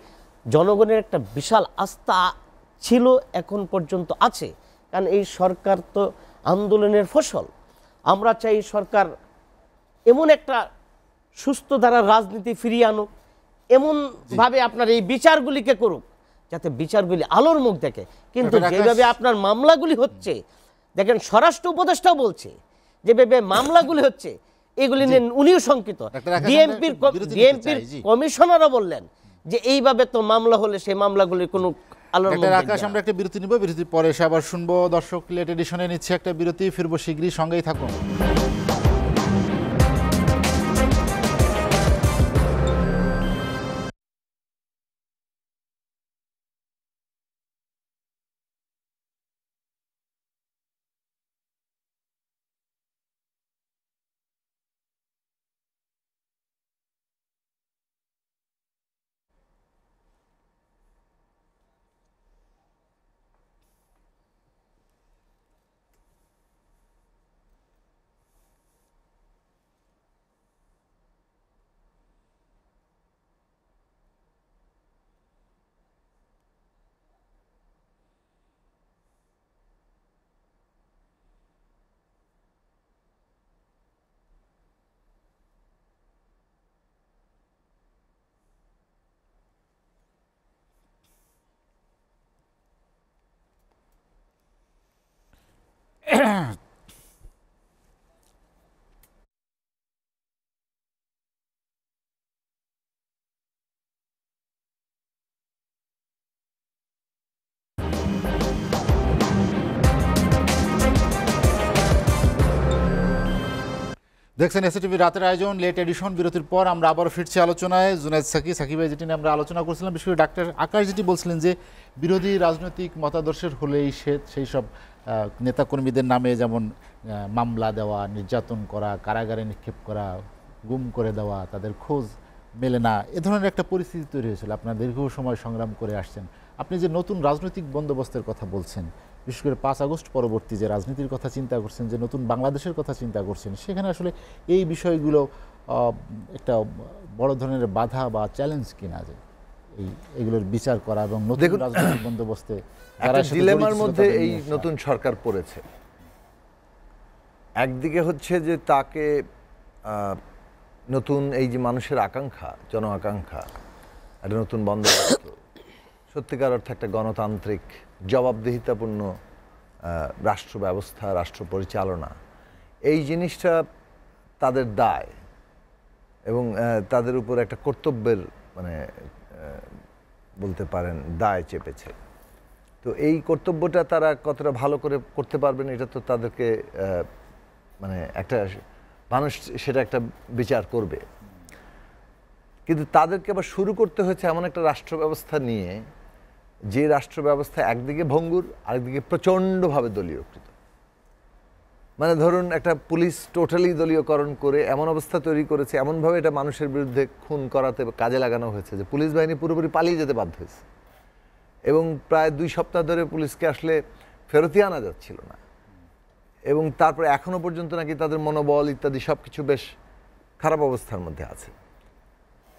জনগণের একটা বিশাল আস্থা ছিল, এখন পর্যন্ত আছে। কারণ এই সরকার তো আন্দোলনের ফসল। আমরা চাই সরকার এমন একটা সুস্থ ধারার রাজনীতি ফিরিয়ে আনুক, এমনভাবে আপনার এই বিচারগুলিকে করুক যাতে বিচারগুলি আলোর মুখ দেখে। কিন্তু যেভাবে আপনার মামলাগুলি হচ্ছে, দেখেন স্বরাষ্ট্র উপদেষ্টাও বলছে যেভাবে মামলাগুলি হচ্ছে, এগুলি নিয়ে উনিও শঙ্কিত। বিএনপির কমিশনারও বললেন যে এইভাবে তো মামলা হলে সেই মামলাগুলির কোনো আলোর মুখ দেখবে না। আকাশ, আমরা একটা বিরতি নিব, বিরতির পরে এসে আবার শুনবো। দর্শক, লেট এডিশনে নিচ্ছে একটা বিরতি, ফিরবো শীঘ্রই, সঙ্গেই থাকুন। দেখছেন এসএটিভি রাতের আয়োজন লেট এডিশন। বিরতির পর আমরা আবার ফিরছি আলোচনায়। জুনায়েদ সাকিব ভাই যেটি নিয়ে আমরা আলোচনা করছিলাম, বিশেষ করে ডাক্তার আকাশ যেটি বলছিলেন যে বিরোধী রাজনৈতিক মতাদর্শের হলেই সেই সব নেতাকর্মীদের নামে যেমন মামলা দেওয়া, নির্যাতন করা, কারাগারে নিক্ষেপ করা, গুম করে দেওয়া, তাদের খোঁজ মেলে না, এ ধরনের একটা পরিস্থিতি তৈরি হয়েছিল। আপনারা দীর্ঘ সময় সংগ্রাম করে আসছেন। আপনি যে নতুন রাজনৈতিক বন্দোবস্তের কথা বলছেন, বিশেষ করে 5 আগস্ট পরবর্তী যে রাজনীতির কথা চিন্তা করছেন, যে নতুন বাংলাদেশের কথা চিন্তা করছেন, সেখানে আসলে এই বিষয়গুলো একটা বড় ধরনের বাধা বা চ্যালেঞ্জ কিনা, যে এগুলোর বিচার করা এবং নতুন রাজনৈতিক বন্দোবস্তে একটা ডিলেমার মধ্যে এই নতুন সরকার পড়েছে। একদিকে হচ্ছে যে তাকে নতুন এই যে মানুষের আকাঙ্ক্ষা, জন আকাঙ্ক্ষা, একটা নতুন বন্দোবস্ত, সত্যিকার অর্থে একটা গণতান্ত্রিক জবাবদিহিতাপূর্ণ রাষ্ট্র ব্যবস্থা, রাষ্ট্র পরিচালনা, এই জিনিসটা তাদের দায় এবং তাদের উপর একটা কর্তব্যের মানে বলতে পারেন দায় চেপেছে। তো এই কর্তব্যটা তারা কতটা ভালো করে করতে পারবেন এটা তো তাদেরকে মানে একটা মানুষ সেটা একটা বিচার করবে। কিন্তু তাদেরকে আবার শুরু করতে হয়েছে এমন একটা রাষ্ট্র ব্যবস্থা নিয়ে যে রাষ্ট্র ব্যবস্থা একদিকে ভঙ্গুর, আরেকদিকে প্রচণ্ডভাবে দলীয়কৃত। মানে ধরুন একটা পুলিশ টোটালি দলীয়করণ করে এমন অবস্থা তৈরি করেছে, এমনভাবে এটা মানুষের বিরুদ্ধে খুন করাতে কাজে লাগানো হয়েছে যে পুলিশ বাহিনী পুরোপুরি পালিয়ে যেতে বাধ্য হয়েছে এবং প্রায় 2 সপ্তাহ ধরে পুলিশকে আসলে ফেরতই আনা যাচ্ছিল না। এবং তারপরে এখনো পর্যন্ত নাকি তাদের মনোবল ইত্যাদি সব কিছু বেশ খারাপ অবস্থার মধ্যে আছে।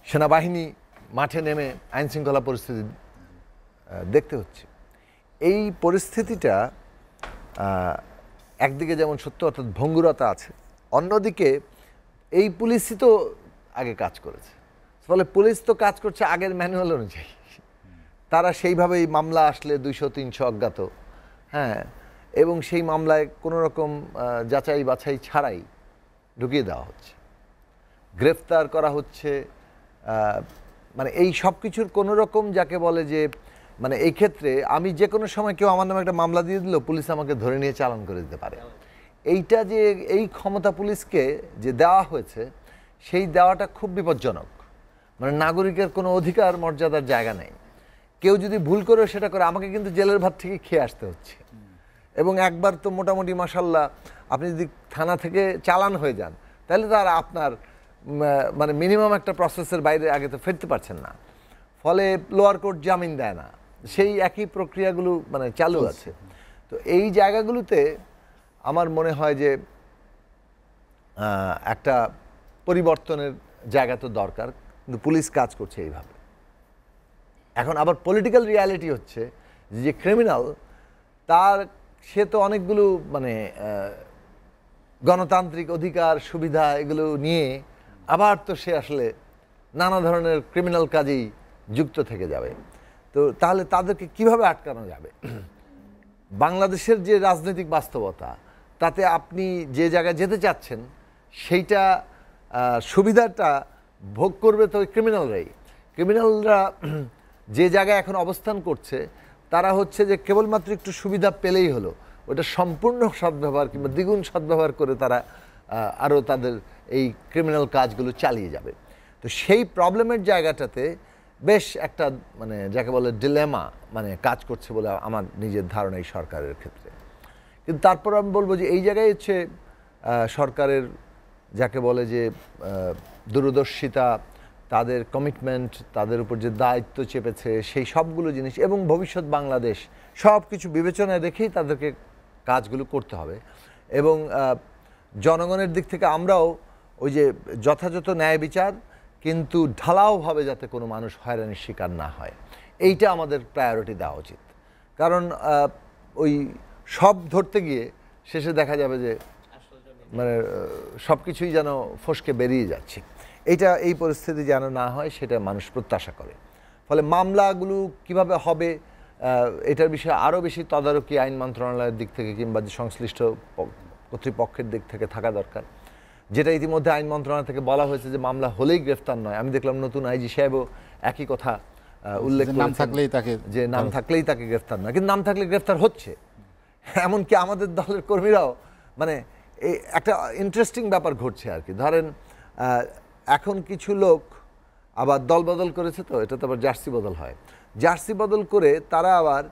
সেনাবাহিনী মাঠে নেমে আইনশৃঙ্খলা পরিস্থিতি দেখতে হচ্ছে। এই পরিস্থিতিটা একদিকে যেমন সত্য অর্থাৎ ভঙ্গুরতা আছে, অন্যদিকে এই পুলিশই তো আগে কাজ করেছে, ফলে পুলিশ তো কাজ করছে আগের ম্যানুয়াল অনুযায়ী। তারা সেইভাবেই মামলা আসলে 200-300 অজ্ঞাত, হ্যাঁ, এবং সেই মামলায় কোনো রকম যাচাই বাছাই ছাড়াই ঢুকিয়ে দেওয়া হচ্ছে, গ্রেফতার করা হচ্ছে। মানে এই সব কিছুর কোনো রকম যাকে বলে যে মানে এই ক্ষেত্রে আমি যে কোনো সময় কেউ আমার নামে একটা মামলা দিয়ে দিল, পুলিশ আমাকে ধরে নিয়ে চালান করে দিতে পারে। এইটা যে এই ক্ষমতা পুলিশকে যে দেওয়া হয়েছে, সেই দেওয়াটা খুব বিপজ্জনক। মানে নাগরিকের কোনো অধিকার মর্যাদার জায়গা নেই। কেউ যদি ভুল করে সেটা করে, আমাকে কিন্তু জেলের ভাত থেকে খেয়ে আসতে হচ্ছে। এবং একবার তো মোটামুটি মাশাল্লাহ আপনি যদি থানা থেকে চালান হয়ে যান, তাহলে তো আর আপনার মানে মিনিমাম একটা প্রসেসের বাইরে আগে তো ফিরতে পারছেন না, ফলে লোয়ার কোর্ট জামিন দেয় না। সেই একই প্রক্রিয়াগুলো মানে চালু আছে। তো এই জায়গাগুলোতে আমার মনে হয় যে একটা পরিবর্তনের জায়গা তো দরকার, কিন্তু পুলিশ কাজ করছে এইভাবে। এখন আবার পলিটিক্যাল রিয়ালিটি হচ্ছে যে ক্রিমিনাল সে তো অনেকগুলো মানে গণতান্ত্রিক অধিকার সুবিধা এগুলো নিয়ে আবার তো সে আসলে নানা ধরনের ক্রিমিনাল কাজেই যুক্ত থেকে যাবে। তো তাহলে তাদেরকে কিভাবে আটকানো যাবে? বাংলাদেশের যে রাজনৈতিক বাস্তবতা, তাতে আপনি যে জায়গায় যেতে চাচ্ছেন সেইটা সুবিধাটা ভোগ করবে তো ক্রিমিনালরাই। ক্রিমিনালরা যে জায়গায় এখন অবস্থান করছে, তারা হচ্ছে যে কেবলমাত্র একটু সুবিধা পেলেই হলো, ওটা সম্পূর্ণ সদ্ব্যবহার কিংবা দ্বিগুণ সদ্ব্যবহার করে তারা আরও তাদের এই ক্রিমিনাল কাজগুলো চালিয়ে যাবে। তো সেই প্রবলেমের জায়গাটাতে বেশ একটা মানে যাকে বলে ডিলেমা মানে কাজ করছে বলে আমার নিজের ধারণা এই সরকারের ক্ষেত্রে। কিন্তু তারপর আমি বলবো যে এই জায়গায় হচ্ছে সরকারের যাকে বলে যে দূরদর্শিতা, তাদের কমিটমেন্ট, তাদের উপর যে দায়িত্ব চেপেছে, সেই সবগুলো জিনিস এবং ভবিষ্যৎ বাংলাদেশ সব কিছু বিবেচনায় রেখেই তাদেরকে কাজগুলো করতে হবে। এবং জনগণের দিক থেকে আমরাও ওই যে যথাযথ ন্যায় বিচার, কিন্তু ঢালাওভাবে যাতে কোনো মানুষ হয়রানির শিকার না হয়, এইটা আমাদের প্রায়োরিটি দেওয়া উচিত। কারণ ওই সব ধরতে গিয়ে শেষে দেখা যাবে যে মানে সব কিছুই যেন ফসকে বেরিয়ে যাচ্ছে। এই পরিস্থিতি যেন না হয় সেটা মানুষ প্রত্যাশা করে। ফলে মামলাগুলো কিভাবে হবে এটার বিষয়ে আরও বেশি তদারকি আইন মন্ত্রণালয়ের দিক থেকে কিংবা যে সংশ্লিষ্ট কর্তৃপক্ষের দিক থেকে থাকা দরকার। যেটা ইতিমধ্যে আইন মন্ত্রণালয় থেকে বলা হয়েছে যে মামলা হলেই গ্রেফতার নয়। আমি দেখলাম নতুন আইজি সাহেবও একই কথা উল্লেখ করেছেন যে নাম থাকলেই তাকে গ্রেফতার নয়, কিন্তু নাম থাকলে গ্রেফতার হচ্ছে। এমনকি আমাদের দলের কর্মীরাও মানে একটা ইন্টারেস্টিং ব্যাপার ঘটছে আর কি। ধরেন এখন কিছু লোক আবার দল বদল করেছে, তো এটা তো আবার জার্সি বদল হয়। জার্সি বদল করে তারা আবার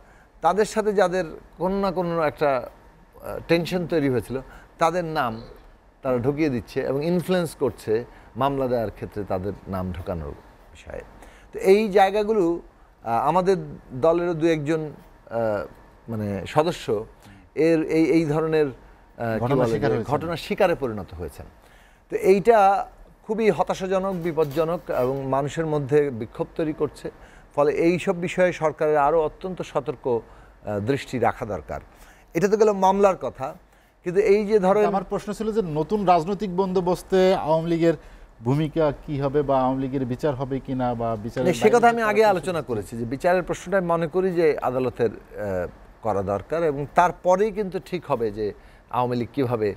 তাদের সাথে যাদের কোনো না কোনো একটা টেনশন তৈরি হয়েছিল তাদের নাম তারা ঢুকিয়ে দিচ্ছে এবং ইনফ্লুয়েন্স করছে মামলা দেওয়ার ক্ষেত্রে তাদের নাম ঢোকানোর বিষয়ে। তো এই জায়গাগুলো আমাদের দলেরও 2-1 মানে সদস্য এই ধরনের ঘটনার শিকারে পরিণত হয়েছেন। তো এইটা খুবই হতাশাজনক, বিপজ্জনক এবং মানুষের মধ্যে বিক্ষোভ তৈরি করছে। ফলে এই সব বিষয়ে সরকারের আরও অত্যন্ত সতর্ক দৃষ্টি রাখা দরকার। এটা তো গেল মামলার কথা, কিন্তু এই যে ধরো আমার প্রশ্ন ছিল যে নতুন রাজনৈতিক বন্দোবস্তে আওয়ামী লীগের ভূমিকা কি হবে বা আওয়ামী লীগের বিচার হবে কিনা বা বিচারের সে কথা বাইরে আমি কিছু আগে করার আলোচনা করেছি যে বিচারের প্রশ্নটা আমি মনে করি যে আদালতের করা দরকার, এবং তারপরেই কিন্তু ঠিক হবে যে আওয়ামী লীগ কীভাবে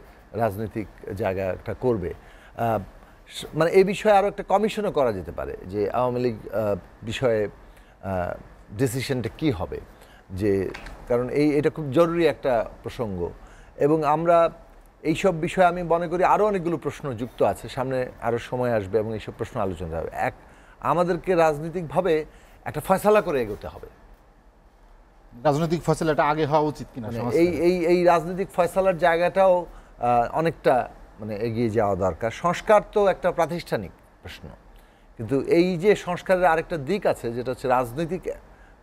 রাজনৈতিক জায়গাটা করবে। মানে এই বিষয়ে আরও একটা কমিশনও করা যেতে পারে যে আওয়ামী লীগ বিষয়ে ডিসিশনটা কি হবে, যে কারণ এটা খুব জরুরি একটা প্রসঙ্গ, এবং আমরা এইসব বিষয়ে আমি মনে করি আরও অনেকগুলো প্রশ্ন যুক্ত আছে, সামনে আরও সময় আসবে এবং এইসব প্রশ্ন আলোচনা হবে। আমাদেরকে রাজনৈতিকভাবে একটা ফয়সালা করে এগোতে হবে। রাজনৈতিক ফয়সালাটা আগে হওয়া উচিত কিনা এই রাজনৈতিক ফয়সালার জায়গাটাও অনেকটা মানে এগিয়ে যাওয়া দরকার। সংস্কার তো একটা প্রাতিষ্ঠানিক প্রশ্ন, কিন্তু এই যে সংস্কারের আরেকটা দিক আছে যেটা হচ্ছে রাজনৈতিক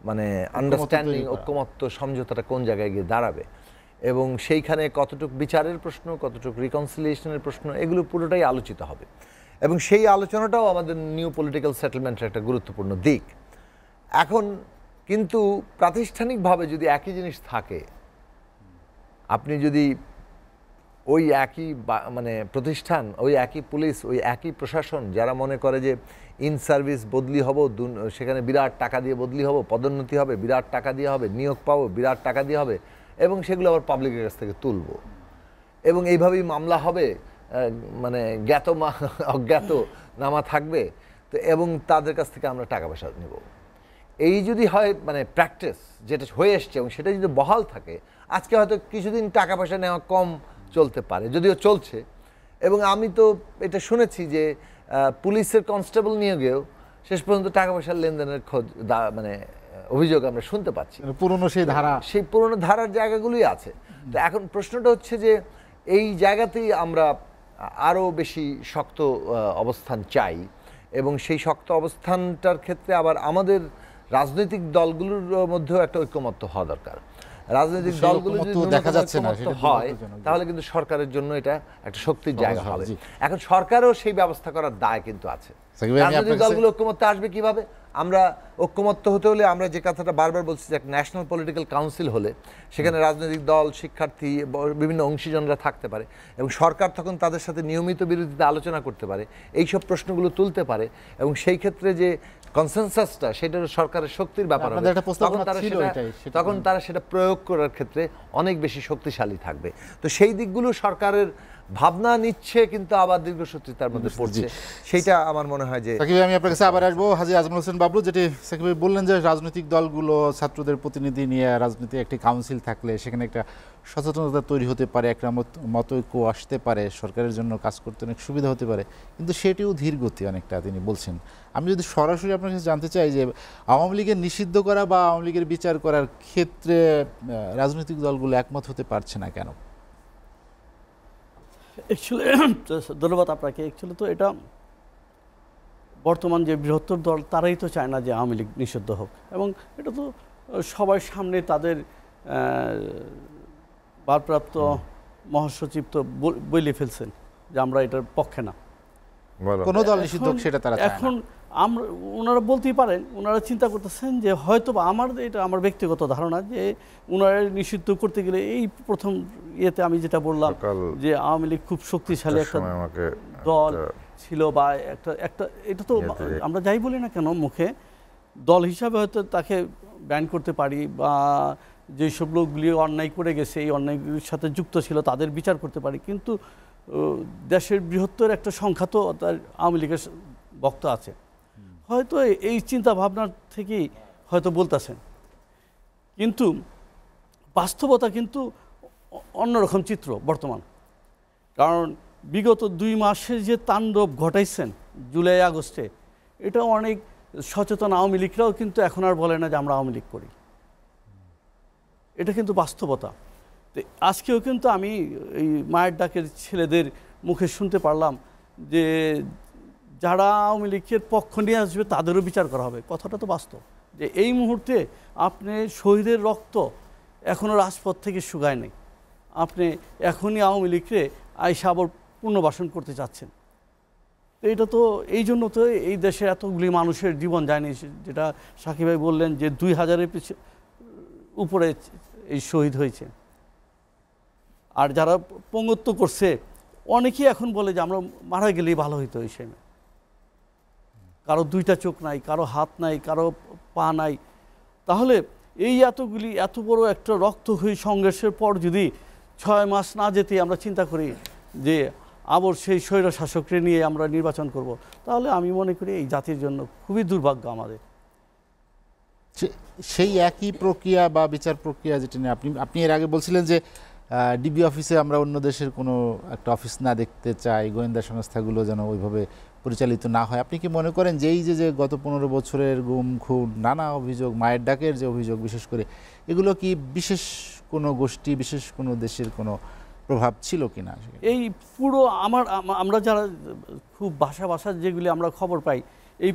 মানে আন্ডারস্ট্যান্ডিং, ঐক্যমত্য, সমঝোতাটা কোন জায়গায় গিয়ে দাঁড়াবে, এবং সেইখানে কতটুকু বিচারের প্রশ্ন, কতটুকু রিকনসিলিয়েশনের প্রশ্ন, এগুলো পুরোটাই আলোচিত হবে, এবং সেই আলোচনাটাও আমাদের নিউ পলিটিক্যাল সেটেলমেন্টের একটা গুরুত্বপূর্ণ দিক। এখন কিন্তু প্রাতিষ্ঠানিকভাবে যদি একই জিনিস থাকে, আপনি যদি ওই একই মানে প্রতিষ্ঠান, ওই একই পুলিশ, ওই একই প্রশাসন, যারা মনে করে যে ইন সার্ভিস বদলি হব, সেখানে বিরাট টাকা দিয়ে বদলি হব, পদোন্নতি হবে বিরাট টাকা দিয়ে হবে, নিয়োগ পাবো বিরাট টাকা দিয়ে হবে, এবং সেগুলো আবার পাবলিকের কাছ থেকে তুলব, এবং এইভাবেই মামলা হবে, মানে অজ্ঞাত নামা থাকবে, তো এবং তাদের কাছ থেকে আমরা টাকা পয়সা নেব। এই যদি হয় মানে প্র্যাকটিস যেটা হয়ে এসছে, এবং সেটা যদি বহাল থাকে, আজকে হয়তো কিছুদিন টাকা পয়সা নেওয়া কম চলতে পারে, যদিও চলছে, এবং আমি তো এটা শুনেছি যে পুলিশের কনস্টেবল নিয়োগেও শেষ পর্যন্ত টাকা পয়সার লেনদেনের খোঁজ মানে অভিযোগ আমরা শুনতে পাচ্ছি। পুরনো সেই পুরনো ধারার জায়গাগুলোই আছে। তো এখন প্রশ্নটা হচ্ছে যে এই জায়গাতেই আমরা আরও বেশি শক্ত অবস্থান চাই, এবং সেই শক্ত অবস্থানটার ক্ষেত্রে আবার আমাদের রাজনৈতিক দলগুলোর মধ্যেও একটা ঐক্যমত্য হওয়া দরকার। রাজনৈতিক দলগুলো যদি দেখা যাচ্ছে না হয়, তাহলে কিন্তু সরকারের জন্য এটা একটা শক্তির জায়গা হবে। এখন সরকারও সেই ব্যবস্থা করার দায় কিন্তু আছে। রাজনৈতিক দলগুলো ঐক্যমত্য আসবে কিভাবে? আমরা ঐক্যমত্য হতে হলে আমরা যে কথাটা বারবার বলছি যে একটা ন্যাশনাল পলিটিক্যাল কাউন্সিল হলে সেখানে রাজনৈতিক দল, শিক্ষার্থী, বিভিন্ন অংশীজনরা থাকতে পারে, এবং সরকার তখন তাদের সাথে নিয়মিত বিরোধিতা আলোচনা করতে পারে, এইসব প্রশ্নগুলো তুলতে পারে, এবং সেই ক্ষেত্রে যে কনসেনসাসটা সেটা সরকারের শক্তির ব্যাপার হবে, তখন তারা সেটা প্রয়োগ করার ক্ষেত্রে অনেক বেশি শক্তিশালী থাকবে। তো সেই দিকগুলো সরকারের ভাবনা নিচ্ছে, কিন্তু আবার দীর্ঘসূত্রিতার মধ্যে পড়ছে, সেইটা আমার মনে হয় যে। সাকিব, আমি আপনার কাছে আবার আসবো। হাজী আজমল হোসেন বাবলু, যেটি সাকিব বললেন যে রাজনৈতিক দলগুলো ছাত্রদের প্রতিনিধি নিয়ে রাজনৈতিক একটি কাউন্সিল থাকলে সেখানে একটা সচেতনতা তৈরি হতে পারে, একটা মতৈক্য আসতে পারে, সরকারের জন্য কাজ করতে অনেক সুবিধা হতে পারে, কিন্তু সেটিও ধীর গতি অনেকটা তিনি বলছেন। আমি যদি সরাসরি আপনার কাছে জানতে চাই যে আওয়ামী লীগের নিষিদ্ধ করা বা আওয়ামী লীগের বিচার করার ক্ষেত্রে রাজনৈতিক দলগুলো একমত হতে পারছে না কেন? অ্যাকচুয়ালি ধন্যবাদ আপনাকে। অ্যাকচুয়ালি তো এটা বর্তমান যে বৃহত্তর দল তারাই তো চায় না যে আওয়ামী লীগ নিষিদ্ধ হোক, এবং এটা তো সবার সামনে তাদের ভারপ্রাপ্ত মহাসচিব তো বলে ফেলছেন যে আমরা এটার পক্ষে না, কোনো দল নিষিদ্ধ হোক সেটা তারা চায় না। এখন আমরা ওনারা বলতেই পারেন, ওনারা চিন্তা করতেছেন যে হয়তো বা এটা আমার ব্যক্তিগত ধারণা যে ওনারা নিষিদ্ধ করতে গেলে এই প্রথম ইয়েতে আমি যেটা বললাম যে আওয়ামী লীগ খুব শক্তিশালী একটা দল ছিল, বা একটা এটা তো আমরা যাই বলি না কেন মুখে দল হিসাবে হয়তো তাকে ব্যান করতে পারি, বা যেসব লোকগুলি অন্যায় করে গেছে এই অন্যায়গুলির সাথে যুক্ত ছিল তাদের বিচার করতে পারি, কিন্তু দেশের বৃহত্তর একটা সংখ্যা তো তার আওয়ামী লীগের ভক্ত আছে, হয়তো এই চিন্তা ভাবনার থেকেই হয়তো বলতেছেন, কিন্তু বাস্তবতা কিন্তু অন্যরকম চিত্র বর্তমান। কারণ বিগত 2 মাসের যে তাণ্ডব ঘটাইছেন জুলাই আগস্টে, এটা অনেক সচেতন আওয়ামী লীগরাও কিন্তু এখন আর বলে না যে আমরা আওয়ামী লীগ করি, এটা কিন্তু বাস্তবতা। তো আজকেও কিন্তু আমি এই মায়ের ডাকের ছেলেদের মুখে শুনতে পারলাম যে যারা আওয়ামী লীগের পক্ষ নিয়ে আসবে তাদেরও বিচার করা হবে। কথাটা তো বাস্তব যে এই মুহূর্তে আপনি শহীদের রক্ত এখনও রাজপথ থেকে শুকায় নেই, আপনি এখনই আওয়ামী লীগকে আইসা আবার পুনর্বাসন করতে চাচ্ছেন। তো এটা তো এই জন্য তো এই দেশে এতগুলি মানুষের জীবন যায়নি, যেটা সাকিব ভাই বললেন যে 2000-এর উপরে এই শহীদ হয়েছে। আর যারা পঙ্গুত্ব করছে অনেকেই এখন বলে যে আমরা মারা গেলেই ভালো হইতো এই সময়, কারো দুইটা চোখ নাই, কারো হাত নাই, কারো পা নাই। তাহলে এই এত বড় একটা রক্তক্ষয়ী সংঘর্ষের পর যদি 6 মাস না যেতে আমরা চিন্তা করি যে আবার সেই স্বৈর শাসককে নিয়ে আমরা নির্বাচন করব, তাহলে আমি মনে করি এই জাতির জন্য খুবই দুর্ভাগ্য আমাদের। সেই একই প্রক্রিয়া বা বিচার প্রক্রিয়া যেটা নিয়ে আপনি এর আগে বলছিলেন যে ডিবি অফিসে আমরা অন্য দেশের কোনো একটা অফিস না দেখতে চাই, গোয়েন্দা সংস্থাগুলো যেন ওইভাবে পরিচালিত না হয়। আপনি কি মনে করেন যে এই যে গত 15 বছরের গুম খুন নানা অভিযোগ, মায়ের ডাকের যে অভিযোগ বিশেষ করে, এগুলো কি বিশেষ কোনো গোষ্ঠী, বিশেষ কোনো দেশের কোনো প্রভাব ছিল কিনা? এই পুরো আমরা যারা খুব ভাষা যেগুলি আমরা খবর পাই, এই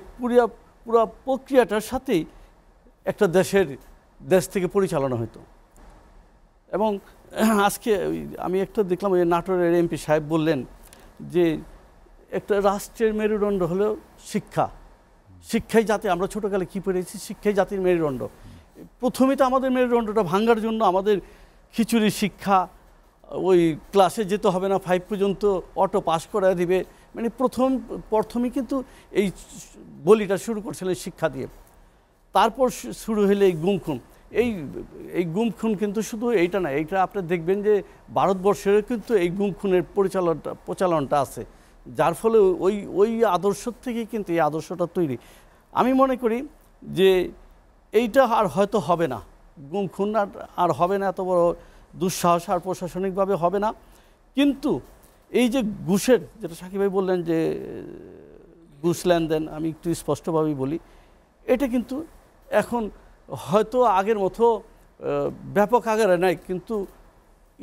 পুরো প্রক্রিয়াটার সাথেই একটা দেশ থেকে পরিচালনা হতো। এবং আজকে আমি একটা দেখলাম, ওই নাটোরের এমপি সাহেব বললেন যে একটা রাষ্ট্রের মেরুদণ্ড হলো শিক্ষাই জাতি, আমরা ছোটোকালে কী পড়েছি, শিক্ষাই জাতির মেরুদণ্ড। প্রথমে তো আমাদের মেরুদণ্ডটা ভাঙার জন্য আমাদের খিচুড়ি শিক্ষা, ওই ক্লাসে যেতে হবে না, 5 পর্যন্ত অটো পাস করা দিবে, মানে প্রথমেই কিন্তু এই বলিটা শুরু করছিলেন শিক্ষা দিয়ে। তারপর শুরু হলে এই গুম খুন। এই গুম খুন কিন্তু শুধু এইটা না, এইটা আপনি দেখবেন যে ভারতবর্ষের কিন্তু এই গুম খুনের প্রচলনটা আছে, যার ফলে ওই আদর্শ থেকেই কিন্তু এই আদর্শটা তৈরি। আমি মনে করি যে এইটা আর হয়তো হবে না, গুম খুন আর হবে না, এত বড় দুঃসাহস আর প্রশাসনিকভাবে হবে না। কিন্তু এই যে ঘুষের, যেটা সাকিব ভাই বললেন যে ঘুষ লেনদেন, আমি একটু স্পষ্টভাবেই বলি, এটা কিন্তু এখন হয়তো আগের মতো ব্যাপক আকারে নাই, কিন্তু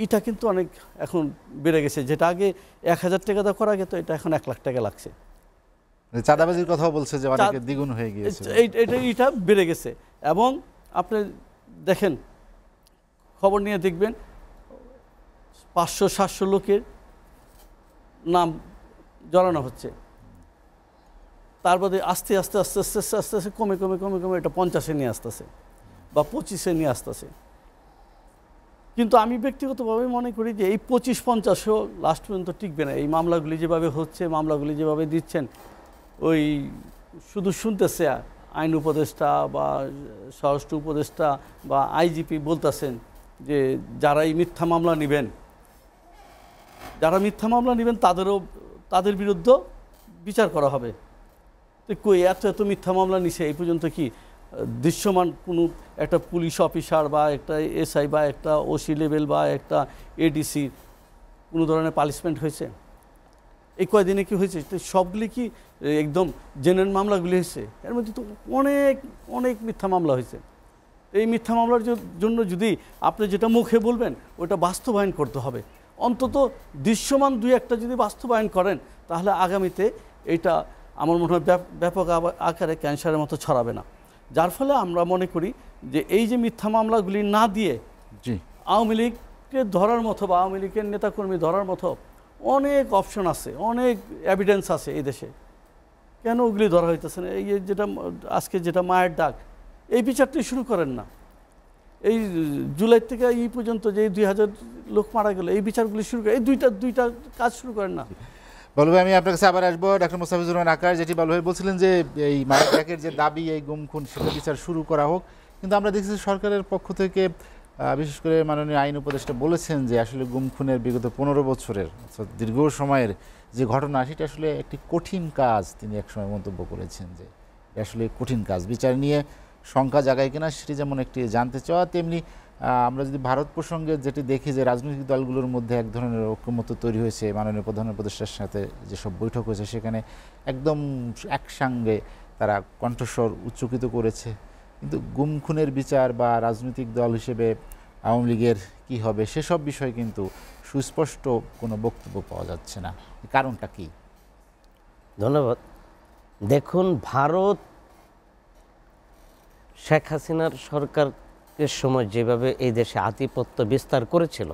এটা কিন্তু অনেক এখন বেড়ে গেছে। যেটা আগে 1000 টাকা দা করা যেত, এটা এখন 1 লাখ টাকা লাগছে। চাঁদাবাজির কথা বলছে যে অনেক দ্বিগুণ হয়ে গিয়েছে, এটা বেড়ে গেছে। এবং আপনি দেখেন, খবর নিয়ে দেখবেন 500-700 লোকের নাম জড়ানো হচ্ছে, তারপরে আস্তে আস্তে কমে এটা 50-এ নিয়ে আসতেছে বা 25-এ নিয়ে আসতেছে। কিন্তু আমি ব্যক্তিগতভাবে মনে করি যে এই 25-50ও লাস্ট পর্যন্ত টিকবে না। এই মামলাগুলি যেভাবে হচ্ছে, মামলাগুলি যেভাবে দিচ্ছেন, ওই শুধু শুনতেছে আইন উপদেষ্টা বা স্বরাষ্ট্র উপদেষ্টা বা আইজিপি বলতেছেন যে যারা এই মিথ্যা মামলা নেবেন তাদের বিরুদ্ধে বিচার করা হবে। তো কই এত মিথ্যা মামলা নিছে, এই পর্যন্ত কি দৃশ্যমান কোনো একটা পুলিশ অফিসার বা একটা এসআই বা একটা ওসি লেভেল বা একটা এডিসি কোনো ধরনের পানিশমেন্ট হয়েছে? এই কয়দিনে কি হয়েছে? সবগুলি কি একদম জেনুইন মামলাগুলি হয়েছে? এর মধ্যে তো অনেক মিথ্যা মামলা হয়েছে। এই মিথ্যা মামলার জন্য যদি আপনি যেটা মুখে বলবেন ওটা বাস্তবায়ন করতে হবে। অন্তত দৃশ্যমান 2-1টা যদি বাস্তবায়ন করেন, তাহলে আগামীতে এটা আমার মনে হয় ব্যাপক আকারে ক্যান্সারের মতো ছড়াবে না। যার ফলে আমরা মনে করি যে এই যে মিথ্যা মামলাগুলি না দিয়ে আওয়ামী লীগকে ধরার মতো বা আওয়ামী লীগের নেতাকর্মী ধরার মতো অনেক অপশন আছে, অনেক এভিডেন্স আছে এই দেশে, কেন ওগুলি ধরা হইতেছে না? এই আজকে যেটা মায়ের ডাক, এই বিচারটি শুরু করেন না। এই জুলাই থেকে এই পর্যন্ত যে 2000 লোক মারা গেল, এই বিচারগুলি শুরু করে, এই দুইটা কাজ শুরু করেন না। বালু ভাই, আমি আপনার কাছে আবার আসবো। ডাক্তার মোস্তাফিজুর রহমান আকাশ, যেটি বালু ভাই বলছিলেন যে এই মায়ের ডাকের যে দাবি, এই গুম খুন, সেটা বিচার শুরু করা হোক, কিন্তু আমরা দেখছি সরকারের পক্ষ থেকে বিশেষ করে মাননীয় আইন উপদেষ্টা বলেছেন যে আসলে গুম খুনের বিগত 15 বছরের দীর্ঘ সময়ের যে ঘটনা, সেটা আসলে একটি কঠিন কাজ। তিনি একসময় মন্তব্য করেছেন যে আসলে কঠিন কাজ, বিচার নিয়ে শঙ্কা জাগায় কিনা সেটি যেমন একটি জানতে চাওয়া, তেমনি আমরা যদি ভারত প্রসঙ্গে যেটি দেখি যে রাজনৈতিক দলগুলোর মধ্যে এক ধরনের ঐক্যমত্য তৈরি হয়েছে, মাননীয় প্রধান উপদেষ্টার সাথে যেসব বৈঠক হয়েছে সেখানে একদম একসঙ্গে তারা কণ্ঠস্বর উচ্চকিত করেছে। কিন্তু গুম খুনের বিচার বা রাজনৈতিক দল হিসেবে আওয়ামী লীগের কী হবে সেসব বিষয়ে কিন্তু সুস্পষ্ট কোনো বক্তব্য পাওয়া যাচ্ছে না। কারণটা কি? ধন্যবাদ। দেখুন, ভারত শেখ হাসিনার সরকারের সময় যেভাবে এই দেশে আধিপত্য বিস্তার করেছিল,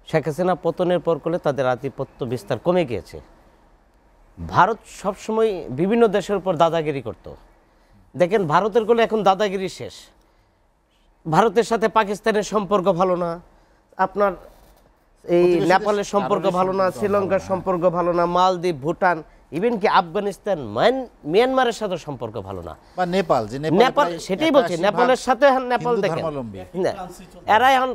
শেখ হাসিনা পতনের পর করলে তাদের আধিপত্য বিস্তার কমে গিয়েছে। ভারত সবসময় বিভিন্ন দেশের উপর দাদাগিরি করত। দেখেন, ভারতের কোলে এখন দাদাগিরি শেষ। ভারতের সাথে পাকিস্তানের সম্পর্ক ভালো না, আপনার এই নেপালের সম্পর্ক ভালো না, শ্রীলঙ্কার সম্পর্ক ভালো না, মালদ্বীপ, ভুটান, ইভেন কি আফগানিস্তান মিয়ানমারের সাথে সম্পর্ক ভালো না, বা নেপাল, যে নেপাল সেটাই বলছি, নেপালের সাথে নেপাল দেখেন না, এরা এখন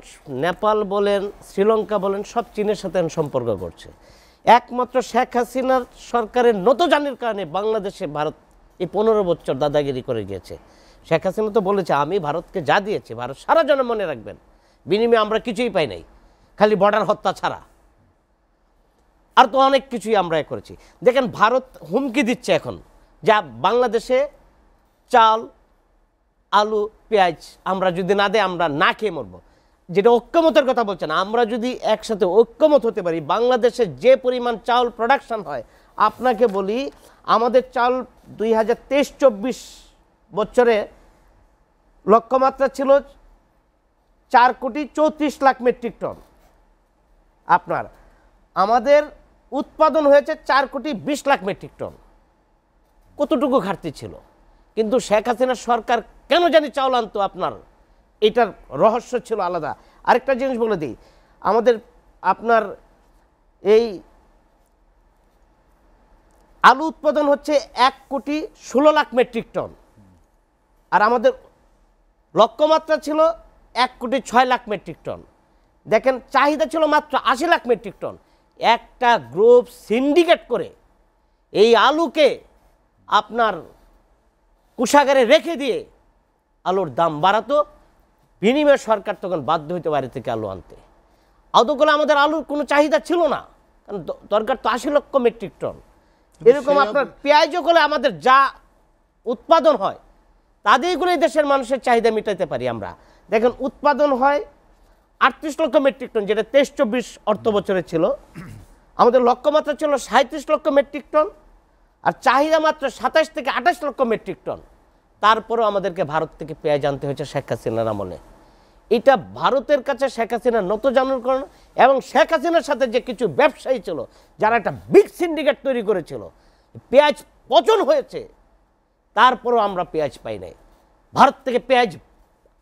নেপাল বলেন শ্রীলঙ্কা বলেন সব চীনের সাথে এখন সম্পর্ক করছে। একমাত্র শেখ হাসিনার সরকারের নতজানির কারণে বাংলাদেশে ভারত এই 15 বছর দাদাগিরি করে গিয়েছে। শেখ হাসিনা তো বলেছে আমি ভারতকে যা দিয়েছি ভারত সারা জন মনে রাখবেন, বিনিময়ে আমরা কিছুই পাই নাই, খালি বর্ডার হত্যা ছাড়া, আর তো অনেক কিছুই আমরা করেছি। দেখেন ভারত হুমকি দিচ্ছে এখন যা বাংলাদেশে চাল আলু পেঁয়াজ আমরা যদি না দেয় আমরা না খেয়ে মরবো, যেটা ঐক্যমতের কথা বলছেন। আমরা যদি একসাথে ঐক্যমত হতে পারি, বাংলাদেশে যে পরিমাণ চাউল প্রোডাকশন হয়, আপনাকে বলি আমাদের চাল 2023-24 বছরে লক্ষ্যমাত্রা ছিল 4,34,00,000 মেট্রিক টন, আপনার আমাদের উৎপাদন হয়েছে 4,20,00,000 মেট্রিক টন। কতটুকু ঘাটতি ছিল, কিন্তু শেখ হাসিনার সরকার কেন জানি চাউল আনতো, আপনার এটার রহস্য ছিল আলাদা। আরেকটা জিনিস বলে দিই, আমাদের আপনার এই আলু উৎপাদন হচ্ছে 1,16,00,000 মেট্রিক টন, আর আমাদের লক্ষ্যমাত্রা ছিল 1,06,00,000 মেট্রিক টন। দেখেন চাহিদা ছিল মাত্র 80,00,000 মেট্রিক টন। একটা গ্রুপ সিন্ডিকেট করে এই আলুকে আপনার কোষাগারে রেখে দিয়ে আলুর দাম বাড়াতো, বিনিময়ে সরকার তখন বাধ্য হইতে বাইরে থেকে আলু আনতে। আদৌকলে আমাদের আলুর কোনো চাহিদা ছিল না, কারণ দরকার তো 80,00,000 মেট্রিক টন। এরকম আপনার পেঁয়াজও করলে আমাদের যা উৎপাদন হয় তাদেরগুলোই দেশের মানুষের চাহিদা মেটাতে পারি আমরা। দেখেন উৎপাদন হয় 38,00,000 মেট্রিক টন, যেটা 23-24 অর্থ বছরে ছিল। আমাদের লক্ষ্যমাত্রা ছিল 37,00,000 মেট্রিক টন, আর চাহিদা মাত্র 27 থেকে 28,00,000 মেট্রিক টন। তারপরেও আমাদেরকে ভারত থেকে পেঁয়াজ আনতে হয়েছে শেখ হাসিনার আমলে। এটা ভারতের কাছে শেখ হাসিনার নতজানুর কারণ, এবং শেখ হাসিনার সাথে যে কিছু ব্যবসায়ী ছিল যারা একটা বিগ সিন্ডিকেট তৈরি করেছিল, পেঁয়াজ পচন হয়েছে, তারপরও আমরা পেঁয়াজ পাই নাই। ভারত থেকে পেঁয়াজ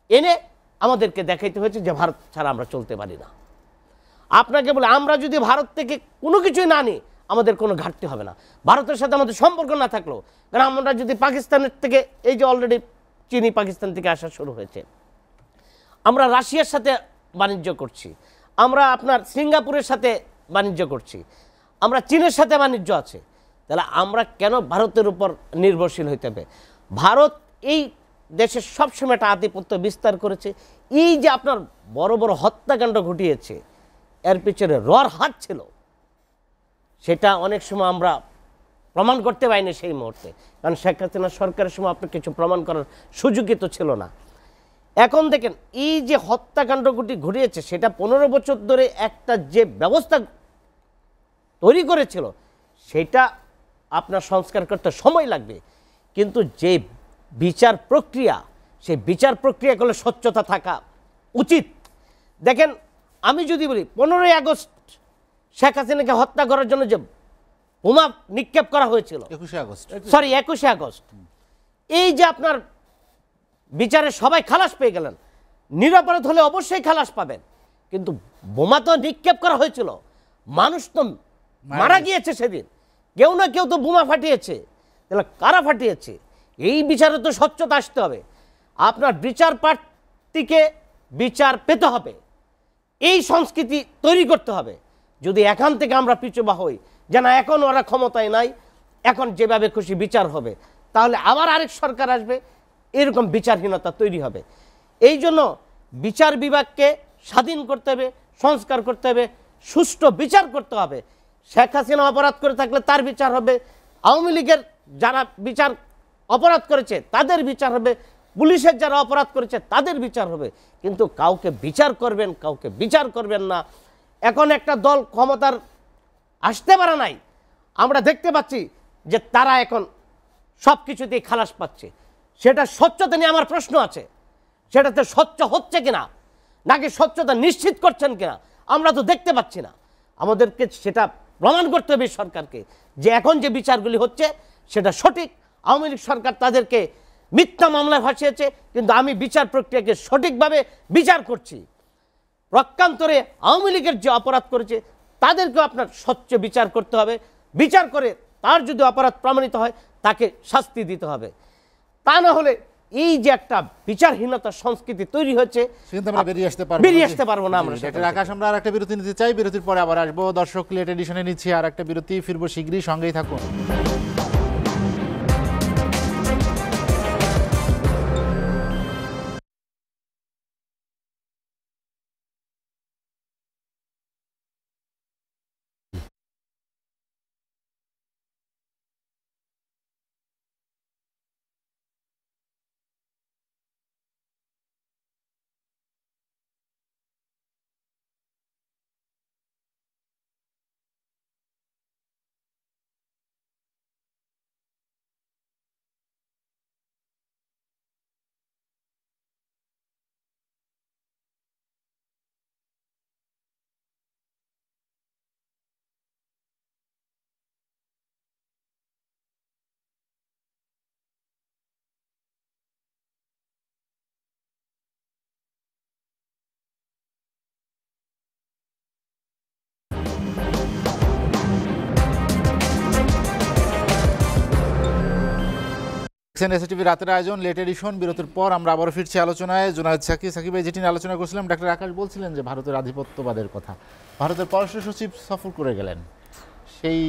এনে আমাদেরকে দেখাইতে হয়েছে যে ভারত ছাড়া আমরা চলতে পারি না। আপনাকে বলে আমরা যদি ভারত থেকে কোনো কিছুই না নিই আমাদের কোনো ঘাটতি হবে না, ভারতের সাথে আমাদের সম্পর্ক না থাকলেও। কারণ আমরা যদি পাকিস্তানের থেকে, এই যে অলরেডি চিনি পাকিস্তান থেকে আসা শুরু হয়েছে, আমরা রাশিয়ার সাথে বাণিজ্য করছি, আমরা আপনার সিঙ্গাপুরের সাথে বাণিজ্য করছি, আমরা চীনের সাথে বাণিজ্য আছে, তাহলে আমরা কেন ভারতের উপর নির্ভরশীল হইতে হবে? ভারত এই দেশের সবসময় একটা আধিপত্য বিস্তার করেছে। এই যে আপনার বড় বড় হত্যাকাণ্ড ঘটিয়েছে, এর পিছনে রর হাত ছিল, সেটা অনেক সময় আমরা প্রমাণ করতে পারিনি সেই মুহূর্তে, কারণ শেখ হাসিনা সরকারের সময় আপনার কিছু প্রমাণ করার সুযোগই তো ছিল না। এখন দেখেন এই যে হত্যাকাণ্ডগুলি ঘটিয়েছে, সেটা 15 বছর ধরে একটা যে ব্যবস্থা তৈরি করেছিল সেটা আপনার সংস্কার করতে সময় লাগবে, কিন্তু যে বিচার প্রক্রিয়া, সেই বিচার প্রক্রিয়াগুলো স্বচ্ছতা থাকা উচিত। দেখেন আমি যদি বলি 15ই আগস্ট শেখ হাসিনাকে হত্যা করার জন্য যে বোমা নিক্ষেপ করা হয়েছিল, 21শে আগস্ট, এই যে আপনার বিচারে সবাই খালাস পেয়ে গেলেন, নিরাপরাধ হলে অবশ্যই খালাস পাবেন, কিন্তু বোমা তো নিক্ষেপ করা হয়েছিল, মানুষ তো মারা গিয়েছে সেদিন, কেউ না কেউ তো বোমা ফাটিয়েছে, তাহলে কারা ফাটিয়েছে? এই বিচারে তো স্বচ্ছতা আসতে হবে। আপনার বিচার প্রার্থীকে বিচার পেতে হবে, এই সংস্কৃতি তৈরি করতে হবে। যদি এখান থেকে আমরা পিছুবা হই যে না এখন ওরা ক্ষমতায় নাই, এখন যেভাবে খুশি বিচার হবে, তাহলে আবার আরেক সরকার আসবে, এরকম বিচারহীনতা তৈরি হবে। এই জন্য বিচার বিভাগকে স্বাধীন করতে হবে, সংস্কার করতে হবে, সুষ্ঠু বিচার করতে হবে। শেখ হাসিনা অপরাধ করে থাকলে তার বিচার হবে, আওয়ামী লীগের যারা বিচার অপরাধ করেছে তাদের বিচার হবে, পুলিশের যারা অপরাধ করেছে তাদের বিচার হবে, কিন্তু কাউকে বিচার করবেন, কাউকে বিচার করবেন না। এখন একটা দল ক্ষমতার আসতে পারে নাই, আমরা দেখতে পাচ্ছি যে তারা এখন সব কিছুতেই খালাস পাচ্ছে। সেটা স্বচ্ছতা নিয়ে আমার প্রশ্ন আছে, সেটাতে স্বচ্ছ হচ্ছে কিনা, নাকি স্বচ্ছতা নিশ্চিত করছেন কিনা আমরা তো দেখতে পাচ্ছি না। আমাদেরকে সেটা প্রমাণ করতে হবে সরকারকে যে এখন যে বিচারগুলি হচ্ছে সেটা সঠিক। আওয়ামী লীগ সরকার তাদেরকে মিথ্যা মামলায় ফাঁসিয়েছে, কিন্তু আমি বিচার প্রক্রিয়াকে সঠিকভাবে বিচার করছি। প্রকান্তরে আওয়ামী লীগের যে অপরাধ করেছে তাদেরকেও আপনার স্বচ্ছ বিচার করতে হবে, বিচার করে তার যদি অপরাধ প্রমাণিত হয় তাকে শাস্তি দিতে হবে। তা না হলে এই যে একটা বিচারহীনতার সংস্কৃতি তৈরি হচ্ছে, কিন্তু আমরা বেরিয়ে আসতে পারবো না আমরা। ডক্টর আকাশ, আমরা আর একটা বিরতি নিতে চাই, বিরতির পরে আবার আসবো। দর্শক, লেট এডিশনে নিচ্ছি আর একটা বিরতি, ফিরবো শীঘ্রই, সঙ্গেই থাকুন। এসএটিভি রাতের আয়োজন লেট এডিশন। বিরতির পর আমরা আবারও ফিরছি আলোচনায়। জুনায়েদ সাকিব ভাই যেটি নিয়ে আলোচনা করছিলাম, ডাক্তার আকাশ বলছিলেন যে ভারতের আধিপত্যবাদের কথা। ভারতের পররাষ্ট্র সচিব সফর করে গেলেন, সেই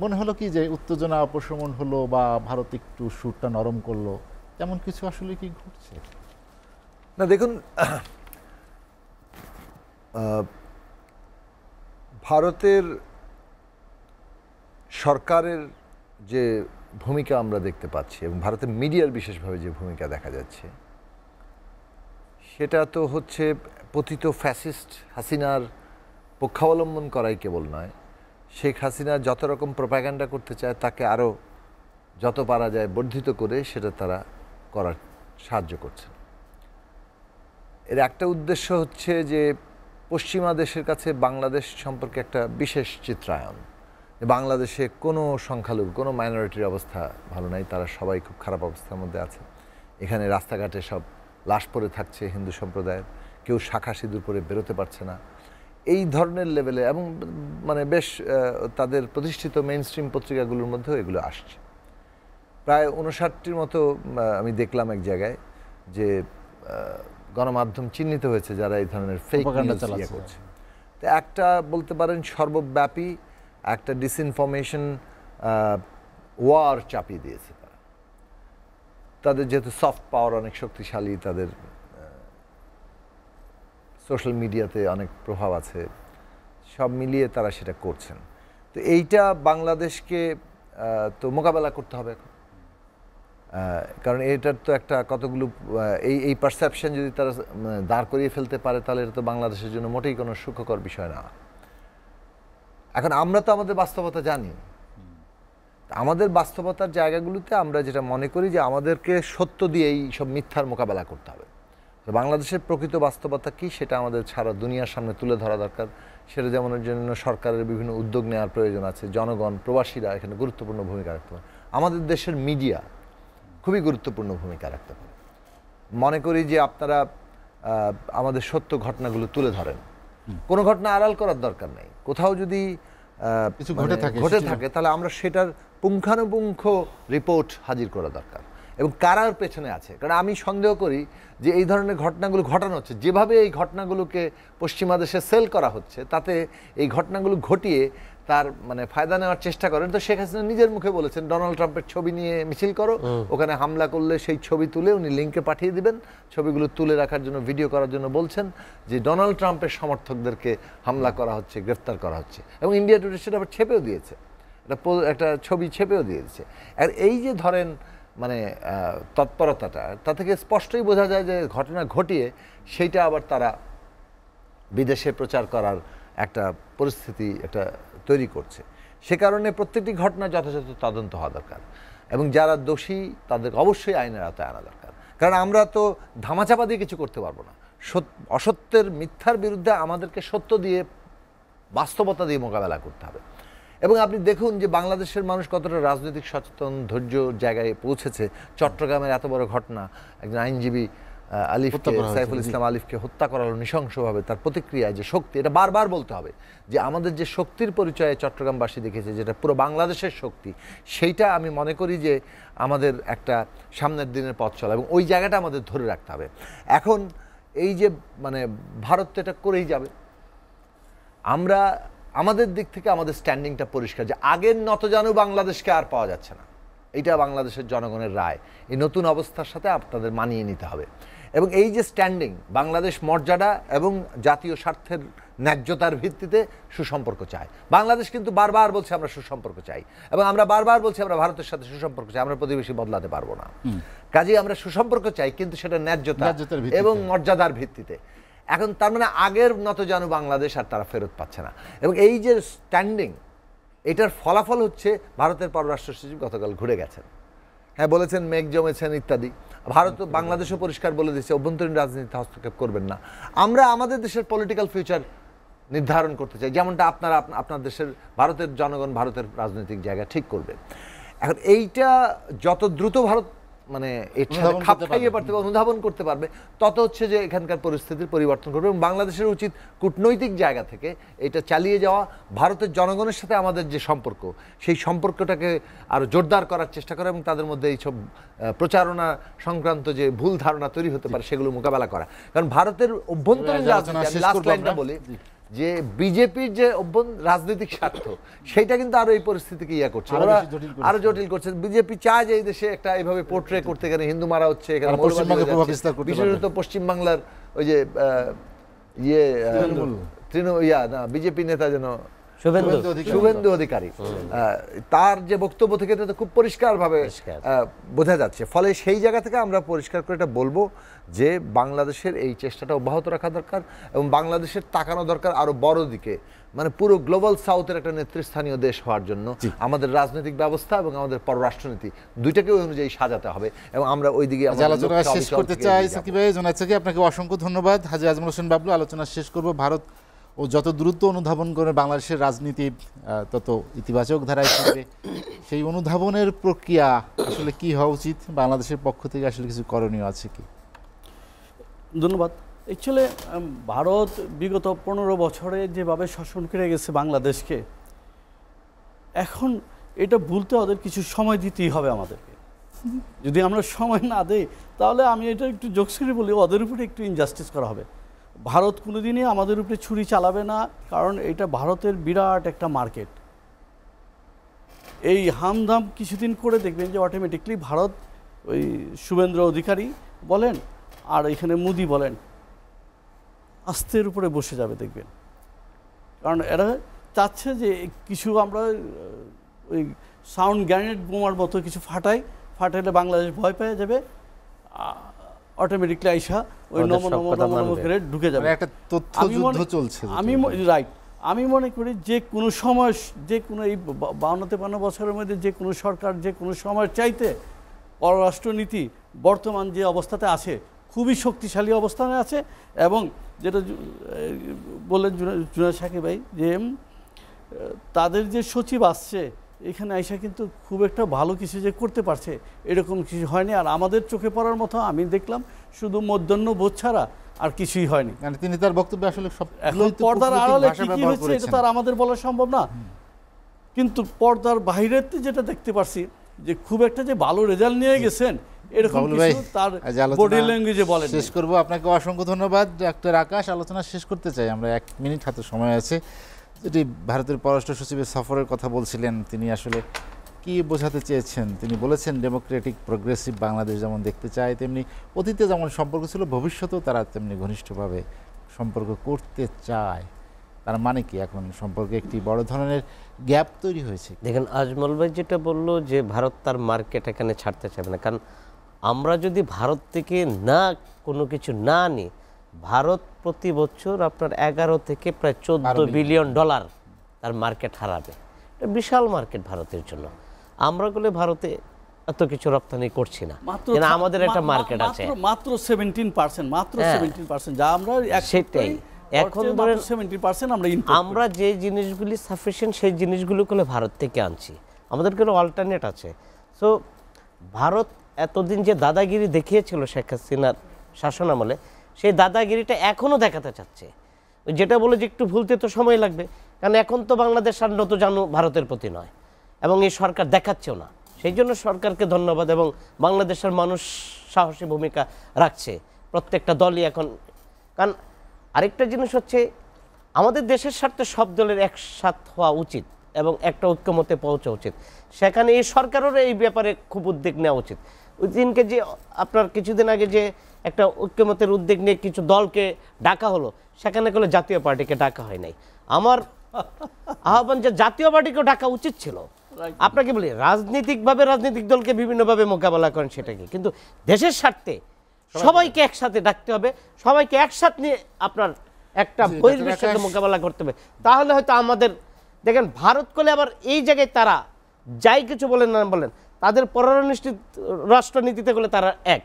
মনে হলো কি যে উত্তেজনা অপশমন হলো বা ভারত একটু সুরটা নরম করলো, তেমন কিছু আসলে কি ঘটছে? না, দেখুন, ভারতের সরকারের যে ভূমিকা আমরা দেখতে পাচ্ছি এবং ভারতের মিডিয়ার বিশেষভাবে যে ভূমিকা দেখা যাচ্ছে, সেটা তো হচ্ছে পতিত ফ্যাসিস্ট হাসিনার পক্ষাবলম্বন করাই কেবল নয়, শেখ হাসিনা যত রকম প্রোপাগান্ডা করতে চায় তাকে আরও যত পারা যায় বর্ধিত করে সেটা তারা করার সাহায্য করছে। এর একটা উদ্দেশ্য হচ্ছে যে পশ্চিমা দেশের কাছে বাংলাদেশ সম্পর্কে একটা বিশেষ চিত্রায়ন, বাংলাদেশে কোনো সংখ্যালঘু, কোনো মাইনরিটির অবস্থা ভালো নাই, তারা সবাই খুব খারাপ অবস্থার মধ্যে আছে। এখানে রাস্তাঘাটে সব লাশ পড়ে থাকছে হিন্দু সম্প্রদায়ের, কেউ শাখা সিঁদুর পরে বেরোতে পারছে না, এই ধরনের লেভেলে। এবং মানে বেশ তাদের প্রতিষ্ঠিত মেইন স্ট্রিম পত্রিকাগুলোর মধ্যেও এগুলো আসছে। প্রায় 59টির মতো আমি দেখলাম এক জায়গায় যে গণমাধ্যম চিহ্নিত হয়েছে যারা এই ধরনের ফেক নিউজ করছে। তো একটা বলতে পারেন সর্বব্যাপী একটা ডিসইনফরমেশন ওয়ার চাপিয়ে দিয়েছে তারা। তাদের যেহেতু সফট পাওয়ার অনেক শক্তিশালী, তাদের সোশ্যাল মিডিয়াতে অনেক প্রভাব আছে, সব মিলিয়ে তারা সেটা করছেন। তো এইটা বাংলাদেশকে তো মোকাবেলা করতে হবে এখন, কারণ এটার তো একটা কতগুলো এই পারসেপশন যদি তারা দাঁড় করিয়ে ফেলতে পারে তাহলে এটা তো বাংলাদেশের জন্য মোটেই কোনো সুখকর বিষয় না। এখন আমরা তো আমাদের বাস্তবতা জানি, আমাদের বাস্তবতার জায়গাগুলোতে আমরা যেটা মনে করি যে আমাদেরকে সত্য দিয়ে এই সব মিথ্যার মোকাবেলা করতে হবে। তো বাংলাদেশের প্রকৃত বাস্তবতা কি সেটা আমাদের সারা দুনিয়ার সামনে তুলে ধরা দরকার। সেটা যেমনের জন্য সরকারের বিভিন্ন উদ্যোগ নেওয়ার প্রয়োজন আছে, জনগণ, প্রবাসীরা এখানে গুরুত্বপূর্ণ ভূমিকা রাখতে পারে, আমাদের দেশের মিডিয়া খুবই গুরুত্বপূর্ণ ভূমিকা রাখতে পারে। মনে করি যে আপনারা আমাদের সত্য ঘটনাগুলো তুলে ধরেন, কোনো ঘটনা আড়াল করার দরকার নেই। কোথাও যদি কিছু ঘটে থাকে তাহলে আমরা সেটার পুঙ্খানুপুঙ্খ রিপোর্ট হাজির করা দরকার এবং কারার পেছনে আছে। কারণ আমি সন্দেহ করি যে এই ধরনের ঘটনাগুলো ঘটানো হচ্ছে, যেভাবে এই ঘটনাগুলোকে পশ্চিমা দেশে সেল করা হচ্ছে, তাতে এই ঘটনাগুলো ঘটিয়ে তার মানে ফায়দা নেওয়ার চেষ্টা করেন। তো শেখ হাসিনা নিজের মুখে বলেছেন ডোনাল্ড ট্রাম্পের ছবি নিয়ে মিছিল করো, ওখানে হামলা করলে সেই ছবি তুলে উনি লিঙ্কে পাঠিয়ে দিবেন, ছবিগুলো তুলে রাখার জন্য, ভিডিও করার জন্য বলছেন যে ডোনাল্ড ট্রাম্পের সমর্থকদেরকে হামলা করা হচ্ছে, গ্রেফতার করা হচ্ছে। এবং ইন্ডিয়া টুডে সেটা আবার ছেপেও দিয়েছে, একটা ছবি ছেপেও দিয়েছে। আর এই যে ধরেন মানে তৎপরতাটা, তা থেকে স্পষ্টই বোঝা যায় যে ঘটনা ঘটিয়ে সেইটা আবার তারা বিদেশে প্রচার করার একটা পরিস্থিতি একটা তৈরি করছে। সে কারণে প্রত্যেকটি ঘটনা যথাযথ তদন্ত হওয়া দরকার এবং যারা দোষী তাদের অবশ্যই আইনের আওতায় আনা দরকার। কারণ আমরা তো ধামাচাপা দিয়ে কিছু করতে পারবো না। অসত্যের, মিথ্যার বিরুদ্ধে আমাদেরকে সত্য দিয়ে, বাস্তবতা দিয়ে মোকাবেলা করতে হবে। এবং আপনি দেখুন যে বাংলাদেশের মানুষ কতটা রাজনৈতিক সচেতন, ধৈর্য জায়গায় পৌঁছেছে। চট্টগ্রামের এত বড় ঘটনা, একজন আইনজীবী আলিফকে, সাইফুল ইসলাম আলিফকে হত্যা করা হলো নৃশংসভাবে, তার প্রতিক্রিয়া যে শক্তি, এটা বারবার বলতে হবে যে আমাদের যে শক্তির পরিচয়ে চট্টগ্রামবাসী দেখেছে, যেটা পুরো বাংলাদেশের শক্তি, সেইটা আমি মনে করি যে আমাদের একটা সামনের দিনের পথ চলা, এবং ওই জায়গাটা আমাদের ধরে রাখতে হবে। এখন এই যে মানে ভারত তো এটা করেই যাবে, আমরা আমাদের দিক থেকে আমাদের স্ট্যান্ডিংটা পরিষ্কার যে আগের নতজানু বাংলাদেশকে আর পাওয়া যাচ্ছে না। এইটা বাংলাদেশের জনগণের রায়। এই নতুন অবস্থার সাথে আপনাদের মানিয়ে নিতে হবে, এবং এই যে স্ট্যান্ডিং, বাংলাদেশ মর্যাদা এবং জাতীয় স্বার্থের ন্যায্যতার ভিত্তিতে সুসম্পর্ক চায়। বাংলাদেশ কিন্তু বারবার বলছে আমরা সুসম্পর্ক চাই, এবং আমরা বারবার বলছি আমরা ভারতের সাথে সুসম্পর্ক চাই, আমরা প্রতিবেশী বদলাতে পারবো না। কাজেই আমরা সুসম্পর্ক চাই, কিন্তু সেটা ন্যায্যতা এবং মর্যাদার ভিত্তিতে। এখন তার মানে আগের নতজানু বাংলাদেশ আর তারা ফেরত পাচ্ছে না, এবং এই যে স্ট্যান্ডিং, এটার ফলাফল হচ্ছে ভারতের পররাষ্ট্র সচিব গতকাল ঘুরে গেছেন, হ্যাঁ বলেছেন মেঘ জমেছেন ইত্যাদি। ভারত বাংলাদেশও পরিষ্কার বলে দিচ্ছে অভ্যন্তরীণ রাজনীতিতে হস্তক্ষেপ করবেন না। আমরা আমাদের দেশের পলিটিক্যাল ফিউচার নির্ধারণ করতে চাই, যেমনটা আপনার দেশের ভারতের জনগণ ভারতের রাজনৈতিক জায়গা ঠিক করবে। এখন এইটা যত দ্রুত ভারত মানে এর সাথে খাপ খাইয়ে পারতে পারবে, অনুধাবন করতে পারবে, তত হচ্ছে যে এখানকার পরিস্থিতির পরিবর্তন করবে। এবং বাংলাদেশের উচিত কূটনৈতিক জায়গা থেকে এটা চালিয়ে যাওয়া, ভারতের জনগণের সাথে আমাদের যে সম্পর্ক, সেই সম্পর্কটাকে আরও জোরদার করার চেষ্টা করা, এবং তাদের মধ্যে এইসব প্রচারণা সংক্রান্ত যে ভুল ধারণা তৈরি হতে পারে সেগুলো মোকাবেলা করা। কারণ ভারতের অভ্যন্তরীণ রাজনীতি, লাস্ট লাইনটা বলি, যে বিজেপির যে রাজনৈতিক স্বার্থ, সেইটা কিন্তু আরো এই পরিস্থিতিকে ইয়া করছে, আরো জটিল করছে। বিজেপি চায় যে এই দেশে একটা এইভাবে পোর্ট্রে করতে, এখানে হিন্দু মারা হচ্ছে, এখানে বিশেষত পশ্চিমবাংলার ওই যে বিজেপি নেতা যেন শুভেন্দু অধিকারী, তার যে বক্তব্য থেকে এটা খুব পরিষ্কারভাবে বোঝা যাচ্ছে। ফলে সেই জায়গা থেকে আমরা পরিষ্কার করে এটা বলবো যে বাংলাদেশের এই চেষ্টাটা অব্যাহত রাখা দরকার, এবং বাংলাদেশের তাকানো দরকার আরো বড় দিকে, মানে পুরো গ্লোবাল সাউথের একটা নেতৃস্থানীয় দেশ হওয়ার জন্য আমাদের রাজনৈতিক ব্যবস্থা এবং আমাদের পররাষ্ট্রনীতি দুইটাকে ওই অনুযায়ী সাজাতে হবে, এবং আমরা ওই দিকে আলোচনা শেষ করতে চাই। সাকিব ভাই, জানাচ্ছি আপনাকে অসংখ্য ধন্যবাদ। হাজী আজমল হোসেন বাবলু, আলোচনা শেষ করব। ভারত ও যত দ্রুত অনুধাবন করে বাংলাদেশের রাজনীতি তত ইতিবাচক ধারায় চলবে, সেই অনুধাবনের প্রক্রিয়া আসলে কি হওয়া উচিত, বাংলাদেশের পক্ষ থেকে আসলে কিছু করণীয় আছে কি? ধন্যবাদ। অ্যাকচুয়ালি ভারত বিগত 15 বছরে যেভাবে শাসন করে গেছে বাংলাদেশকে, এখন এটা ভুলতে ওদের কিছু সময় দিতেই হবে আমাদেরকে। যদি আমরা সময় না দেই, তাহলে আমি এটা একটু জোকস করে বলি, ওদের উপরে একটু ইনজাস্টিস করা হবে। ভারত কোনোদিনই আমাদের উপরে ছুরি চালাবে না, কারণ এটা ভারতের বিরাট একটা মার্কেট। এই হামদাম কিছুদিন করে দেখবেন যে অটোমেটিকলি ভারত, ওই শুভেন্দু অধিকারী বলেন আর এখানে মোদি বলেন, আস্তের উপরে বসে যাবে দেখবেন। কারণ এরা চাচ্ছে যে কিছু আমরা ওই সাউন্ড গ্রেনেড বোমার মতো কিছু ফাটাইলে বাংলাদেশ ভয় পেয়ে যাবে, অটোমেটিকলি আইসা ওই নম করে ঢুকে যাবে। একটা তথ্য যুদ্ধ চলছে। আমি মনে করি যে কোনো সময়, যে কোনো এই 52-53 বছরের মধ্যে যে কোনো সরকার যে কোনো সময়ের চাইতে পররাষ্ট্রনীতি বর্তমান যে অবস্থাতে আছে খুবই শক্তিশালী অবস্থানে আছে। এবং যেটা বললেন জুনায়েদ সাকিব ভাই, যে তাদের যে সচিব আসছে এখানে আইসা কিন্তু খুব একটা ভালো কিছু যে করতে পারছে এরকম কিছু হয়নি। আর আমাদের চোখে পড়ার মতো আমি দেখলাম শুধু মধ্যাহ্নভোজ ছাড়া আর কিছুই হয়নি। মানে তিনি তার বক্তব্যে আসলে সব এখন পর্দার আড়ালে কি হচ্ছে এটা তার আমাদের বলা সম্ভব না, কিন্তু পর্দার বাইরের যেটা দেখতে পারছি যে খুব একটা যে ভালো রেজাল্ট নিয়ে গেছেন এরকম কিছু তার বডি ল্যাঙ্গুয়েজে বলেন। শেষ করব, আপনাকে অসংখ্য ধন্যবাদ ডাক্তার আকাশ। আলোচনা শেষ করতে চাই আমরা, 1 মিনিট হাতে সময় আছে। যেটি ভারতের পররাষ্ট্র সচিবের সফরের কথা বলছিলেন, তিনি আসলে কি বোঝাতে চেয়েছেন? তিনি বলেছেন ডেমোক্রেটিক প্রোগ্রেসিভ বাংলাদেশ যেমন দেখতে চায়, তেমনি অতীতে যেমন সম্পর্ক ছিল ভবিষ্যতেও তারা তেমনি ঘনিষ্ঠভাবে সম্পর্ক করতে চায়। তার মানে কি এখন সম্পর্কে একটি বড় ধরনের গ্যাপ তৈরি হয়েছে? দেখেন, আজমল ভাই যেটা বললো যে ভারত তার মার্কেট এখানে ছাড়তে চাবে না, কারণ আমরা যদি ভারত থেকে না কোনো কিছু না নিই, ভারত প্রতি বছর আপনার 11 থেকে প্রায় 14 বিলিয়ন ডলার তার মার্কেট হারাবে। এটা বিশাল মার্কেট ভারতের জন্য। আমরা বলে ভারতে এত কিছু রপ্তানি করছি না, আমাদের একটা মার্কেট আছে মাত্র 17%, যা আমরা সেটাই। এখন ধরেন 70% আমরা যে জিনিসগুলি সাফিসিয়েন্ট সেই জিনিসগুলো করে ভারত থেকে আনছি, আমাদের কোনো অল্টারনেট আছে। সো ভারত এতদিন যে দাদাগিরি দেখিয়েছিল শেখ হাসিনার শাসনামলে সেই দাদাগিরিটা এখনও দেখাতে চাচ্ছে। ওই যেটা বলে যে একটু ভুলতে তো সময় লাগবে, কারণ এখন তো বাংলাদেশ আর নত জানু ভারতের প্রতি নয়, এবং এই সরকার দেখাচ্ছেও না। সেই জন্য সরকারকে ধন্যবাদ, এবং বাংলাদেশের মানুষ সাহসী ভূমিকা রাখছে প্রত্যেকটা দলই এখন। কারণ আরেকটা জিনিস হচ্ছে, আমাদের দেশের স্বার্থে সব দলের একসাথ হওয়া উচিত এবং একটা ঐক্যমতে পৌঁছা উচিত। সেখানে এই সরকারেরও এই ব্যাপারে খুব উদ্যোগ নেওয়া উচিত। ওই দিনকে যে আপনার কিছুদিন আগে যে একটা ঐক্যমতের উদ্যোগ নিয়ে কিছু দলকে ডাকা হলো, সেখানে কোনো জাতীয় পার্টিকে ডাকা হয় নাই। আমার আহ্বান যে জাতীয় পার্টিকেও ডাকা উচিত ছিল। আপনাকে বলি, রাজনৈতিকভাবে রাজনৈতিক দলকে বিভিন্নভাবে মোকাবেলা করেন সেটাকে, কিন্তু দেশের স্বার্থে সবাইকে একসাথে ডাকতে হবে, সবাইকে একসাথে নিয়ে আপনার একটা বহির্বিশ্বের সাথে মোকাবেলা করতে হবে। তাহলে হয়তো আমাদের দেখেন, ভারত করলে আবার এই জায়গায় তারা যাই কিছু বলেন না বলেন, তাদের রাষ্ট্রনীতিতে করলে তারা এক।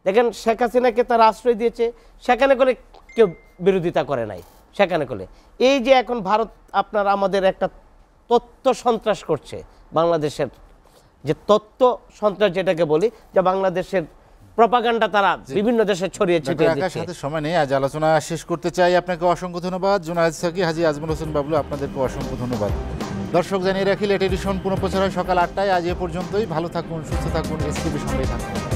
দেখেন শেখ হাসিনাকে তারা আশ্রয় দিয়েছে, সেখানে করে কেউ বিরোধিতা করে নাই। সেখানে করলে এই যে এখন ভারত আপনার আমাদের একটা তথ্য সন্ত্রাস করছে, বাংলাদেশের যে তথ্য সন্ত্রাস যেটাকে বলি, যে বাংলাদেশের প্রপাগান্ডা তারা বিভিন্ন দেশে ছড়িয়ে ছিটিয়ে দিচ্ছে। সাথে সময় নেই, আজ আলোচনা শেষ করতে চাই। আপনাকে অসংখ্য ধন্যবাদ জুনায়েদ সাকি, হাজী আজমল হোসেন বাবলু, আপনাদেরকে অসংখ্য ধন্যবাদ। দর্শক জানিয়ে রাখি, লেট এডিশন পুনঃপ্রচার হয় সকাল ৮টায়। আজ এ পর্যন্তই। ভালো থাকুন, সুস্থ থাকুন, এসটিভির সঙ্গেই থাকুন।